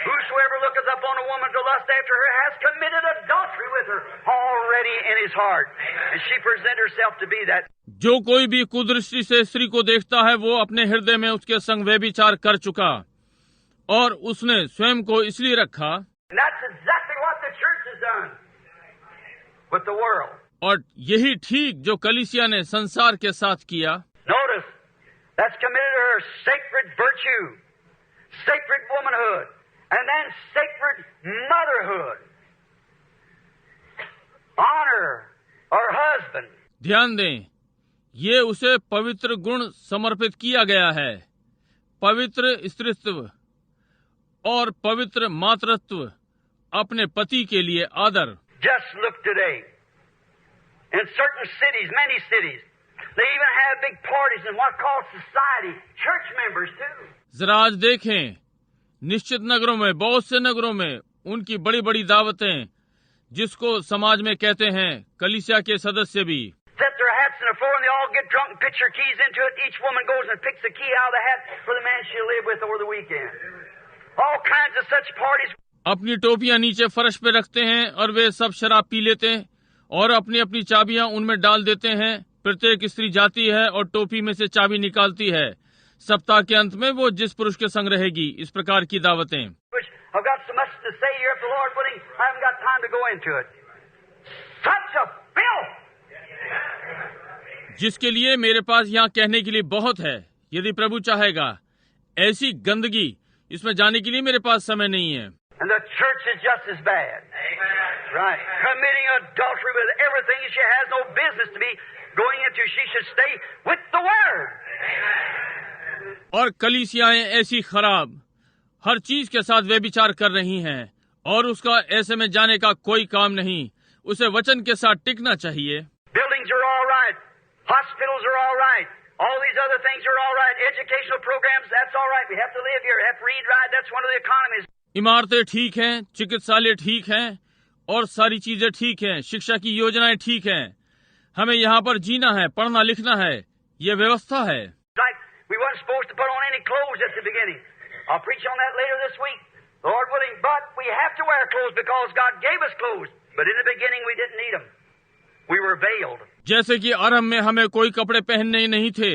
Whosoever looketh upon a woman to lust after her has committed adultery with her already in his heart. And she present herself to be that. जो कोई भी कुदृष्टि से स्त्री को देखता है वो अपने हृदय में उसके संग व्यभिचार कर चुका और उसने स्वयं को इसलिए रखा। And that's exactly what the church has done with the world. और यही ठीक जो कलीसिया ने संसार के साथ किया। Notice, that's committed her sacred virtue, sacred womanhood, and then sacred motherhood. Honor her husband. ध्यान दें, ये उसे पवित्र गुण समर्पित किया गया है, पवित्र स्त्रीत्व और पवित्र मातृत्व, अपने पति के लिए आदर। Just look today. In certain cities, many cities, they even have big parties in what called society, church members too. जरा आज देखें, निश्चित नगरों में, बहुत से नगरों में उनकी बड़ी बड़ी दावतें, जिसको समाज में कहते हैं कलीसिया के सदस्य भी। Set their hats in the floor and they all get drunk and pitch their keys into it. Each woman goes and picks a key out of the hat for the man she'll live with over the weekend. All kinds of such parties. अपनी टोपियां नीचे फर्श पे रखते हैं और वे सब शराब पी लेते हैं और अपनी अपनी चाबियां उनमें डाल देते हैं। प्रत्येक स्त्री जाती है और टोपी में से चाबी निकालती है। सप्ताह के अंत में वो जिस पुरुष के संग रहेगी। इस प्रकार की दावतें। I've got so much to say here, if the Lord willing, I haven't got time to go into it. Such a filth! जिसके लिए मेरे पास यहाँ कहने के लिए बहुत है, यदि प्रभु चाहेगा। ऐसी गंदगी, इसमें जाने के लिए मेरे पास समय नहीं है। And the church is just as bad. Right. Committing adultery with everything she has no business to be going into. She should stay with the Word. और कलीसियाएं ऐसी खराब, हर चीज के साथ व्यभिचार कर रही हैं और उसका ऐसे में जाने का कोई काम नहीं। उसे वचन के साथ टिकना चाहिए। Buildings are all right. Hospitals are all right. All these other things are all right. Educational programs, that's all right. We have to live here. We have to read right. That's one of the economies. इमारतें ठीक हैं, चिकित्सालय ठीक हैं और सारी चीजें ठीक हैं। शिक्षा की योजनाएं ठीक हैं। हमें यहाँ पर जीना है, पढ़ना लिखना है। ये व्यवस्था है। Like we weren't supposed to put on any clothes at the beginning. I'll preach on that later this week, Lord willing. But we have to wear clothes because God gave us clothes. But in the beginning we didn't need them. We were veiled. जैसे कि आरंभ में हमें कोई कपड़े पहनने नहीं थे,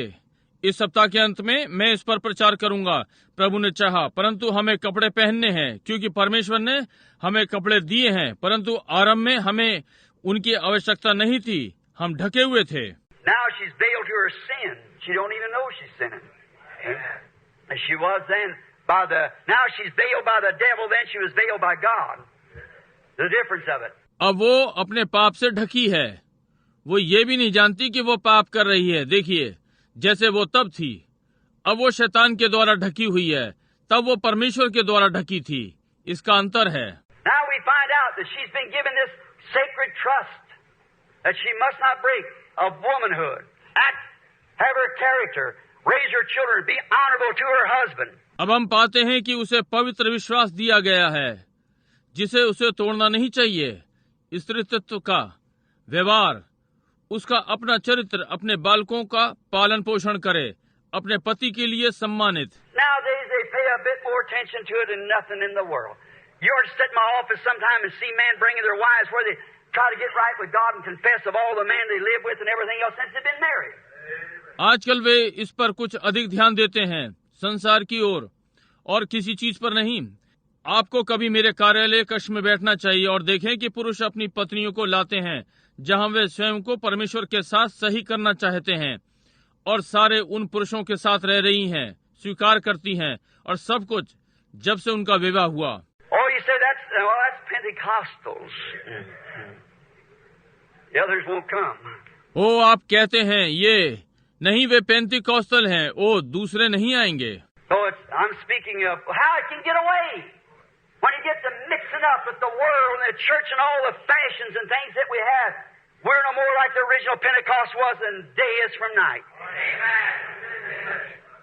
इस सप्ताह के अंत में मैं इस पर प्रचार करूंगा, प्रभु ने चाहा। परंतु हमें कपड़े पहनने हैं क्योंकि परमेश्वर ने हमें कपड़े दिए हैं, परंतु आरंभ में हमें उनकी आवश्यकता नहीं थी, हम ढके हुए थे। Now she's veiled to her sin. She don't even know she's sinning. As she was then by the. Now she's veiled by the devil. Then she was veiled by God. The difference of it. अब वो अपने पाप से ढकी है, वो ये भी नहीं जानती कि वो पाप कर रही है। देखिए, जैसे वो तब थी, अब वो शैतान के द्वारा ढकी हुई है, तब वो परमेश्वर के द्वारा ढकी थी। इसका अंतर है। Now we find out that she's been given this sacred trust that she must not break of womanhood, act, have her character, raise her children, be honorable to her husband. अब हम पाते हैं कि उसे पवित्र विश्वास दिया गया है, जिसे उसे तोड़ना नहीं चाहिए। स्त्रीत्व का व्यवहार, उसका अपना चरित्र, अपने बालकों का पालन पोषण करे, अपने पति के लिए सम्मानित। Nowadays they pay a bit more attention to it than nothing in the world. You ought to sit in my office sometime and see men bringing their wives where they try to get right with God and confess of all the men they live with and everything else since they've been married. आजकल वे इस पर कुछ अधिक ध्यान देते हैं, संसार की ओर, और किसी चीज पर नहीं। आपको कभी मेरे कार्यालय कक्ष में बैठना चाहिए और देखें कि पुरुष अपनी पत्नियों को लाते हैं जहां वे स्वयं को परमेश्वर के साथ सही करना चाहते हैं, और सारे उन पुरुषों के साथ रह रही हैं, स्वीकार करती हैं, और सब कुछ जब से उनका विवाह हुआ। Oh, you say that's Pentecostals. The others won't come. ओ, आप कहते हैं ये नहीं, वे पेंतिकॉस्टल हैं, ओ दूसरे नहीं आएंगे। So I'm speaking of how it can get away when you get to mixing up with the world and the church and all the fashions and things that we have. We're no more like the original Pentecost was in days from night.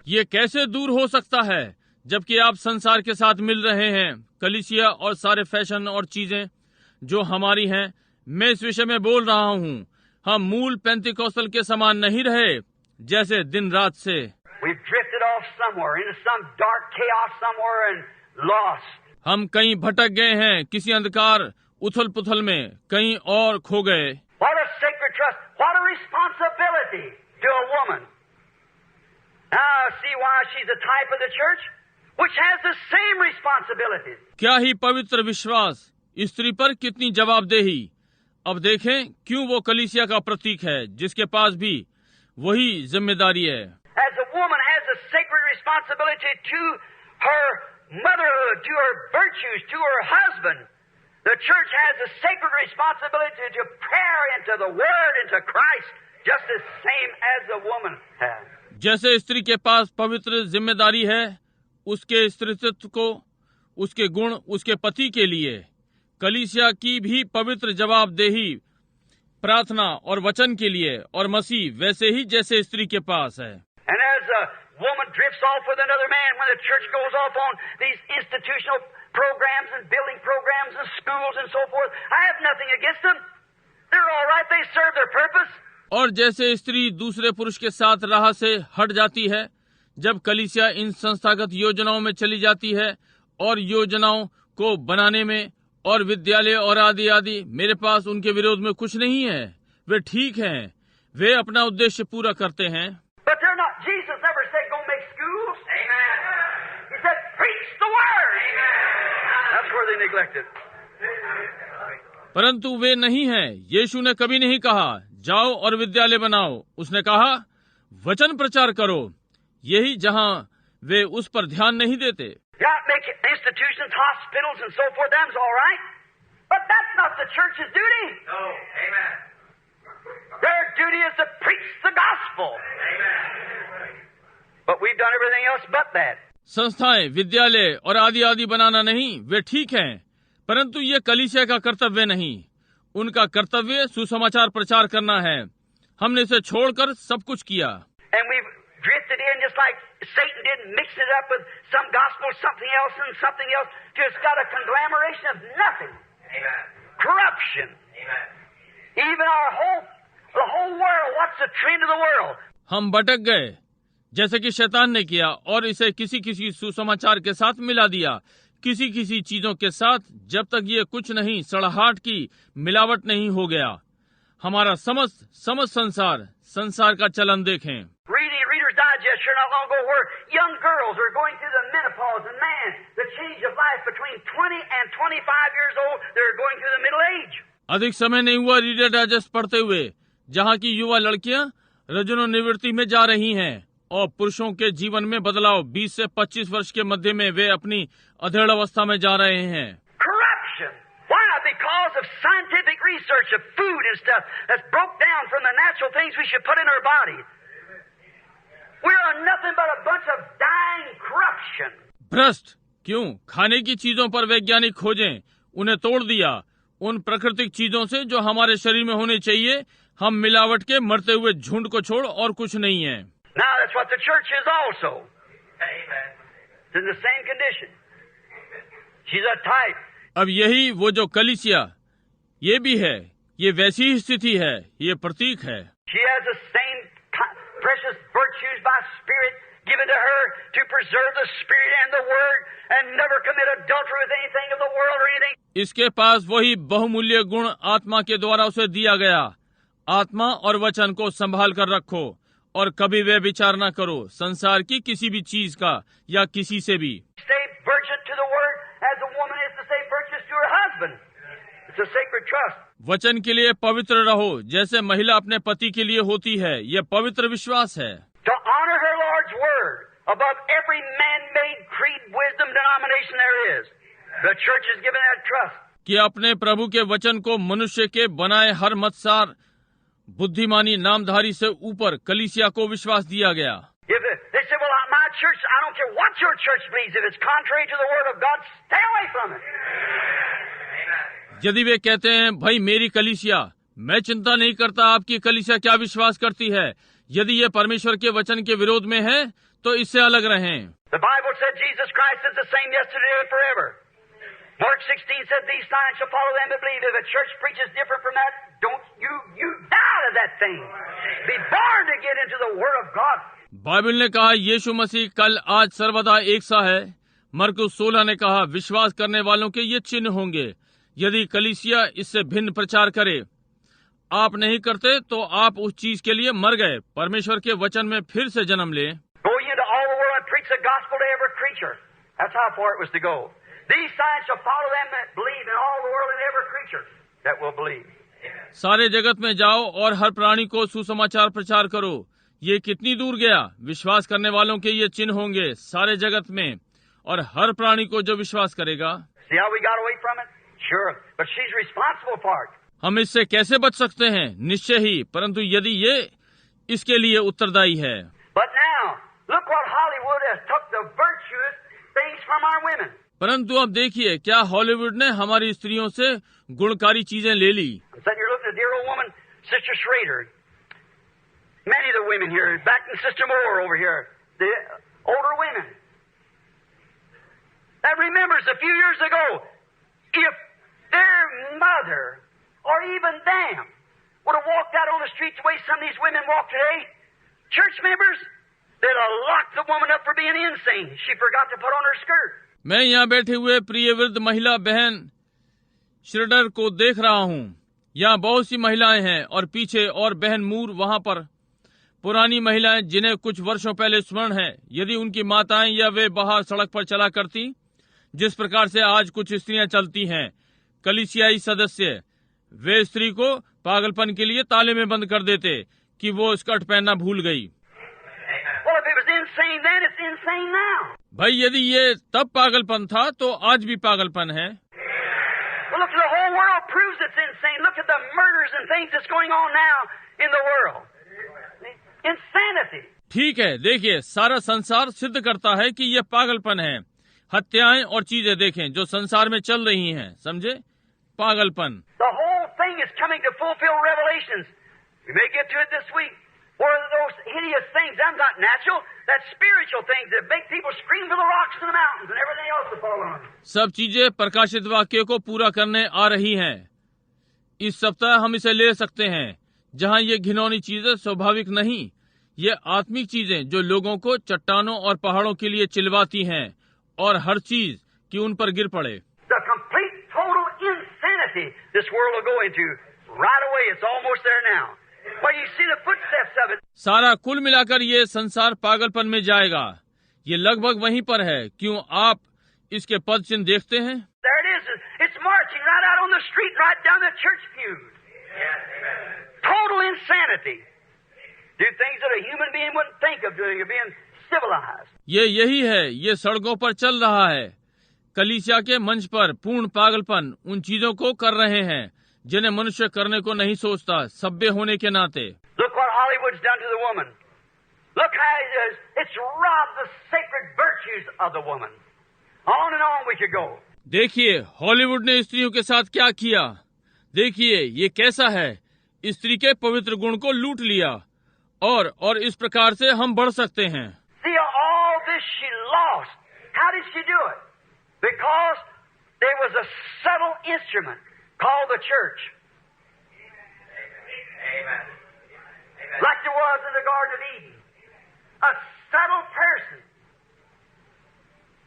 ये कैसे दूर हो सकता है जबकि आप संसार के साथ मिल रहे हैं, कलीसिया और सारे फैशन और चीजें जो हमारी हैं। मैं इस विषय में बोल रहा हूँ, हम मूल पेंतिकॉस्टल के समान नहीं रहे जैसे दिन रात से। We've drifted off somewhere into some dark chaos somewhere and lost. हम कहीं भटक गए हैं, किसी अंधकार उथल पुथल में कहीं और खो गए। What a sacred trust! What a responsibility to a woman! Now see why she's a type of the church, which has the same responsibilities. क्या ही पवित्र विश्वास, स्त्री पर कितनी जवाबदेही। अब देखें क्यों वो कलीसिया का प्रतीक है, जिसके पास भी वही जिम्मेदारी है। As a woman has a sacred responsibility to her motherhood, to her virtues, to her husband, the church has a sacred responsibility to prayer and to the Word and to Christ, just as same as the woman has. जैसे स्त्री के पास पवित्र जिम्मेदारी है उसके स्त्रीत्व को, उसके गुण, उसके पति के लिए, कलीसिया की भी पवित्र जवाबदेही प्रार्थना और वचन के लिए और मसीह वैसे ही जैसे स्त्री के पास है। And as a woman drifts off with another man, when the church goes off on these institutional programs and building programs and schools and so forth, I have nothing against them. They're all right. They serve their purpose. और जैसे स्त्री दूसरे पुरुष के साथ राह से हट जाती है, जब कलीसिया इन संस्थागत योजनाओं में चली जाती है और योजनाओं को बनाने में और विद्यालय और आदि आदि, मेरे पास उनके विरोध में कुछ नहीं है। वे ठीक हैं, वे अपना उद्देश्य पूरा करते हैं। But they're not. Jesus never said go make schools. Amen. He said preach the word. Amen. That's where they neglected. परंतु वे नहीं हैं। यीशु ने कभी नहीं कहा जाओ और विद्यालय बनाओ, उसने कहा वचन प्रचार करो। यही जहां वे उस पर ध्यान नहीं देते। God make institutions, hospitals, and so forth. That's all right. But that's not the church's duty. No. Amen. Their duty is to preach the gospel. Amen. But we've done everything else but that. संस्थाएं, विद्यालय और आदि आदि बनाना नहीं, वे ठीक हैं, परंतु ये कलीसिया का कर्तव्य नहीं। उनका कर्तव्य सुसमाचार प्रचार करना है। हमने इसे छोड़कर सब कुछ किया। And we've drifted in just like Satan did, mixed it up with some gospel, something else, and something else, till it's got a conglomeration of nothing. Amen. Corruption. Amen. Even the whole world, what's the trend of the world? हम भटक गए, जैसे कि शैतान ने किया और इसे किसी किसी सुसमाचार के साथ मिला दिया, किसी किसी चीजों के साथ, जब तक ये कुछ नहीं सड़ाहट की मिलावट नहीं हो गया। हमारा समस्त संसार का चलन देखें। Reader's Digest sure not long ago where young girls are going through the menopause and man, the change of life between 20 and 25 years old, they're going through the middle age. अधिक समय नहीं हुआ रीडर डाइजेस्ट पढ़ते हुए जहाँ की युवा लड़कियां रजोनिवृत्ति में जा रही हैं और पुरुषों के जीवन में बदलाव 20 से 25 वर्ष के मध्य में वे अपनी अधेड़ अवस्था में जा रहे हैं। Corruption. Why? Because of scientific research of food and stuff that's broke down from the natural things we should put in our body. We are nothing but a bunch of dying corruption. भ्रष्ट क्यों? खाने की चीजों पर वैज्ञानिक खोजें, उन्हें तोड़ दिया उन प्राकृतिक चीजों से जो हमारे शरीर में होने चाहिए। हम मिलावट के मरते हुए झुंड को छोड़ और कुछ नहीं है। Now that's what the church is also. Amen. It's in the same condition. She's a type. अब यही वो जो कलीसिया ये भी है, ये वैसी ही स्थिति है, ये प्रतीक है। She has the same precious virtues by Spirit given to her to preserve the Spirit and the Word and never commit adultery with anything of the world or anything. इसके पास वही बहुमूल्य गुण आत्मा के द्वारा उसे दिया गया। आत्मा और वचन को संभाल कर रखो और कभी वे विचार न करो संसार की किसी भी चीज का या किसी से भी। Stay virgin to the Word as a woman is to stay virgin to her husband. It's a sacred trust. वचन के लिए पवित्र रहो जैसे महिला अपने पति के लिए होती है, यह पवित्र विश्वास है। To honor her Lord's Word above every man-made creed, wisdom, denomination there is. The church is given that trust. कि अपने प्रभु के वचन को मनुष्य के बनाए हर मतसार बुद्धिमानी नामधारी से ऊपर कलीसिया को विश्वास दिया गया। If they say, well, my church, I don't care what your church believes. If it's contrary to the Word of God, stay away from it. यदि वे कहते हैं भाई मेरी कलीसिया, मैं चिंता नहीं करता आपकी कलीसिया क्या विश्वास करती है, यदि ये परमेश्वर के वचन के विरोध में है तो इससे अलग रहें। The Bible said Jesus Christ is the same yesterday and forever. Mark 16 said these signs shall follow them that believe. If a church preaches different from that, don't you die to that thing. Be born again into the Word of God. Bible ने कहा यीशु मसीह कल आज सर्वदा एक सा है। मरकुस 16 ने कहा विश्वास करने वालों के ये चिन्ह होंगे। यदि कलीसिया इससे भिन्न प्रचार करे, आप नहीं करते तो आप उस चीज के लिए मर गए। परमेश्वर के वचन में फिर से जन्म ले। Go ye into all the world and preach the gospel to every creature. That's how far it was to go. These signs shall follow them that believe in all the world and every creature that will believe. सारे जगत में जाओ और हर प्राणी को सुसमाचार प्रचार करो। ये कितनी दूर गया? विश्वास करने वालों के ये चिन्ह होंगे सारे जगत में और हर प्राणी को जो विश्वास करेगा। See how we got away from it? Sure, but she's responsible for it. हम इससे कैसे बच सकते हैं? निश्चय ही, परंतु यदि ये इसके लिए उत्तरदायी है। But now, look what Hollywood has took the virtuous things from our women. परंतु अब देखिए क्या हॉलीवुड ने हमारी स्त्रियों से गुणकारी चीजें ले ली। I'm sitting here looking at a dear old woman, Sister Schrader. Many of the women here, back in Sister Moore over here, the older women. That remembers a few years ago, if their mother or even them would have walked out on the streets the way some of these women walk today, church members, they'd have locked the woman up for being insane. She forgot to put on her skirt. मैं यहाँ बैठे हुए प्रिय वृद्ध महिला बहन shredder को देख रहा हूँ। यहाँ बहुत सी महिलाएं हैं और पीछे और बहन मूर वहाँ पर पुरानी महिलाएं जिन्हें कुछ वर्षों पहले स्मरण है। यदि उनकी माताएं या वे बाहर सड़क पर चला करती जिस प्रकार से आज कुछ स्त्रियां चलती हैं, कलीसियाई सदस्य वे स्त्री को पागलपन के लिए ताले में बंद कर देते कि वो स्कर्ट पहनना भूल गई। Well, if it was insane then, it's insane now. भाई यदि ये तब पागलपन था तो आज भी पागलपन है। Well, look, the whole world proves it's insane. Look at the murders and things that's going on now in the world. Insanity. ठीक है, देखिए सारा संसार सिद्ध करता है कि यह पागलपन है। हत्याएं और चीजें देखें जो संसार में चल रही हैं, समझे? पागलपन। The whole thing is coming to fulfill Revelations. We may get to it this week. Where those hideous things, that's not natural, that's spiritual things that make people scream for the rocks and the mountains and everything else to fall on. सब चीजें प्रकाशित वाक्य को पूरा करने आ रही हैं। इस सप्ताह हम इसे ले सकते हैं जहां ये घिनौनी चीजें स्वाभाविक नहीं, ये आत्मिक चीजें जो लोगों को चट्टानों और पहाड़ों के लिए चिल्लाती हैं और हर चीज कि उन पर गिर पड़े। The complete, total insanity this world will go into right away. It's almost there now. Well, you see the footsteps of it. सारा कुल मिलाकर ये संसार पागलपन में जाएगा। ये लगभग वहीं पर है। क्यों आप इसके पद चिन्ह देखते हैं? There it is. It's marching right out on the street, right down the church pews. Total insanity. Do things that a human being wouldn't think of doing, of being civilized. ये यही है, ये सड़कों पर चल रहा है। कलीसिया के मंच पर पूर्ण पागलपन उन चीजों को कर रहे हैं जिन्हें मनुष्य करने को नहीं सोचता, सभ्य होने के नाते। Look what Hollywood's done to the woman. Look how it's robbed the sacred virtues of the woman. On and on we could go. देखिए हॉलीवुड ने स्त्रियों के साथ क्या किया। देखिए ये कैसा है, स्त्री के पवित्र गुण को लूट लिया। और इस प्रकार से हम बढ़ सकते हैं। See, all this she lost. How did she do it? Because there was a subtle instrument called the church. Amen. Like there was in the Garden of Eden. A subtle person,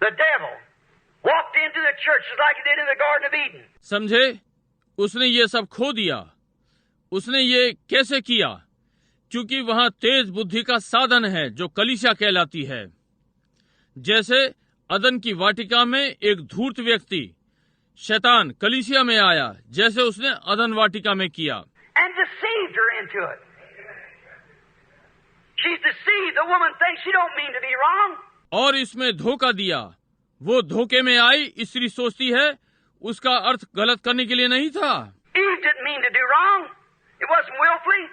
the devil, walked into the church just like he did in the Garden of Eden. समझे, उसने ये सब खो दिया। उसने ये कैसे किया? क्योंकि वहां तेज बुद्धि का साधन है जो कलीसिया कहलाती है। जैसे अदन की वाटिका में एक धूर्त व्यक्ति शैतान कलीसिया में आया, जैसे उसने अदन वाटिका में किया। And deceived her into it. She's deceived. The woman thinks she don't mean to be wrong. और इसमें धोखा दिया। वो धोखे में आई। स्त्री सोचती है उसका अर्थ गलत करने के लिए नहीं था। Eve didn't mean to do wrong. It wasn't willfully.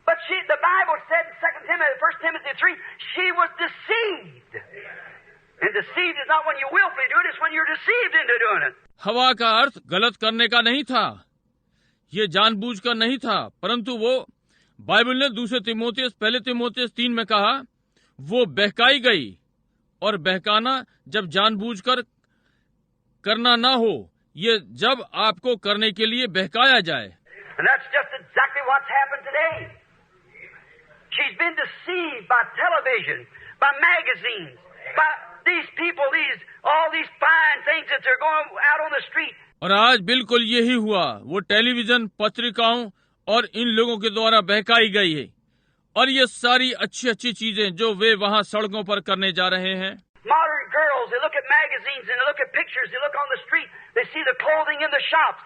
But the Bible said in 2 Timothy, 1 Timothy 3, she was deceived. And deceived is not when you willfully do it, it's when you're deceived into doing it. हवा का अर्थ गलत करने का नहीं था, ये जानबूझकर नहीं था, परंतु वो बाइबल ने 2 तिमोथियस 1 तिमोथियस 3 में कहा वो बहकाई गई। और बहकाना जब जानबूझकर करना ना हो, ये जब आपको करने के लिए बहकाया जाए। And that's just exactly what's happened today. She's been deceived by television, by magazines, by these people, all these fine things that they're going out on the street. और आज बिल्कुल यही हुआ। वो टेलीविजन, पत्रिकाओं और इन लोगों के द्वारा बहकाई गई है। और ये सारी अच्छी अच्छी चीजें जो वे वहाँ सड़कों पर करने जा रहे हैं। Modern girls, they look at magazines and they look at pictures, they look on the street, they see the clothing in the shops.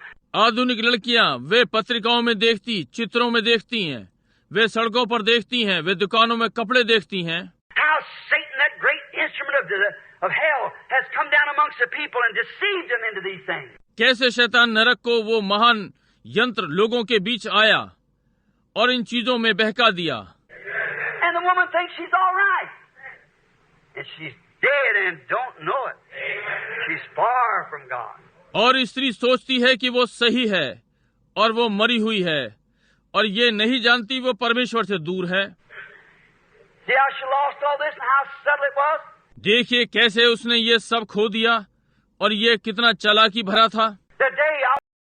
आधुनिक लड़कियां वे पत्रिकाओं में देखती, चित्रों में देखती हैं, वे सड़कों पर देखती हैं, वे दुकानों में कपड़े देखती हैं। How Satan, that great instrument of hell, has come down amongst the people and deceived them into these things. कैसे शैतान नरक को वो महान यंत्र लोगों के बीच आया और इन चीजों में बहका दिया। And the woman thinks she's all right. And she's dead and don't know it. She's far from God. और स्त्री सोचती है कि वो सही है और वो मरी हुई है और ये नहीं जानती वो परमेश्वर से दूर है। See how she lost all this and how subtle it was? देखिए कैसे उसने ये सब खो दिया और ये कितना चालाकी भरा था।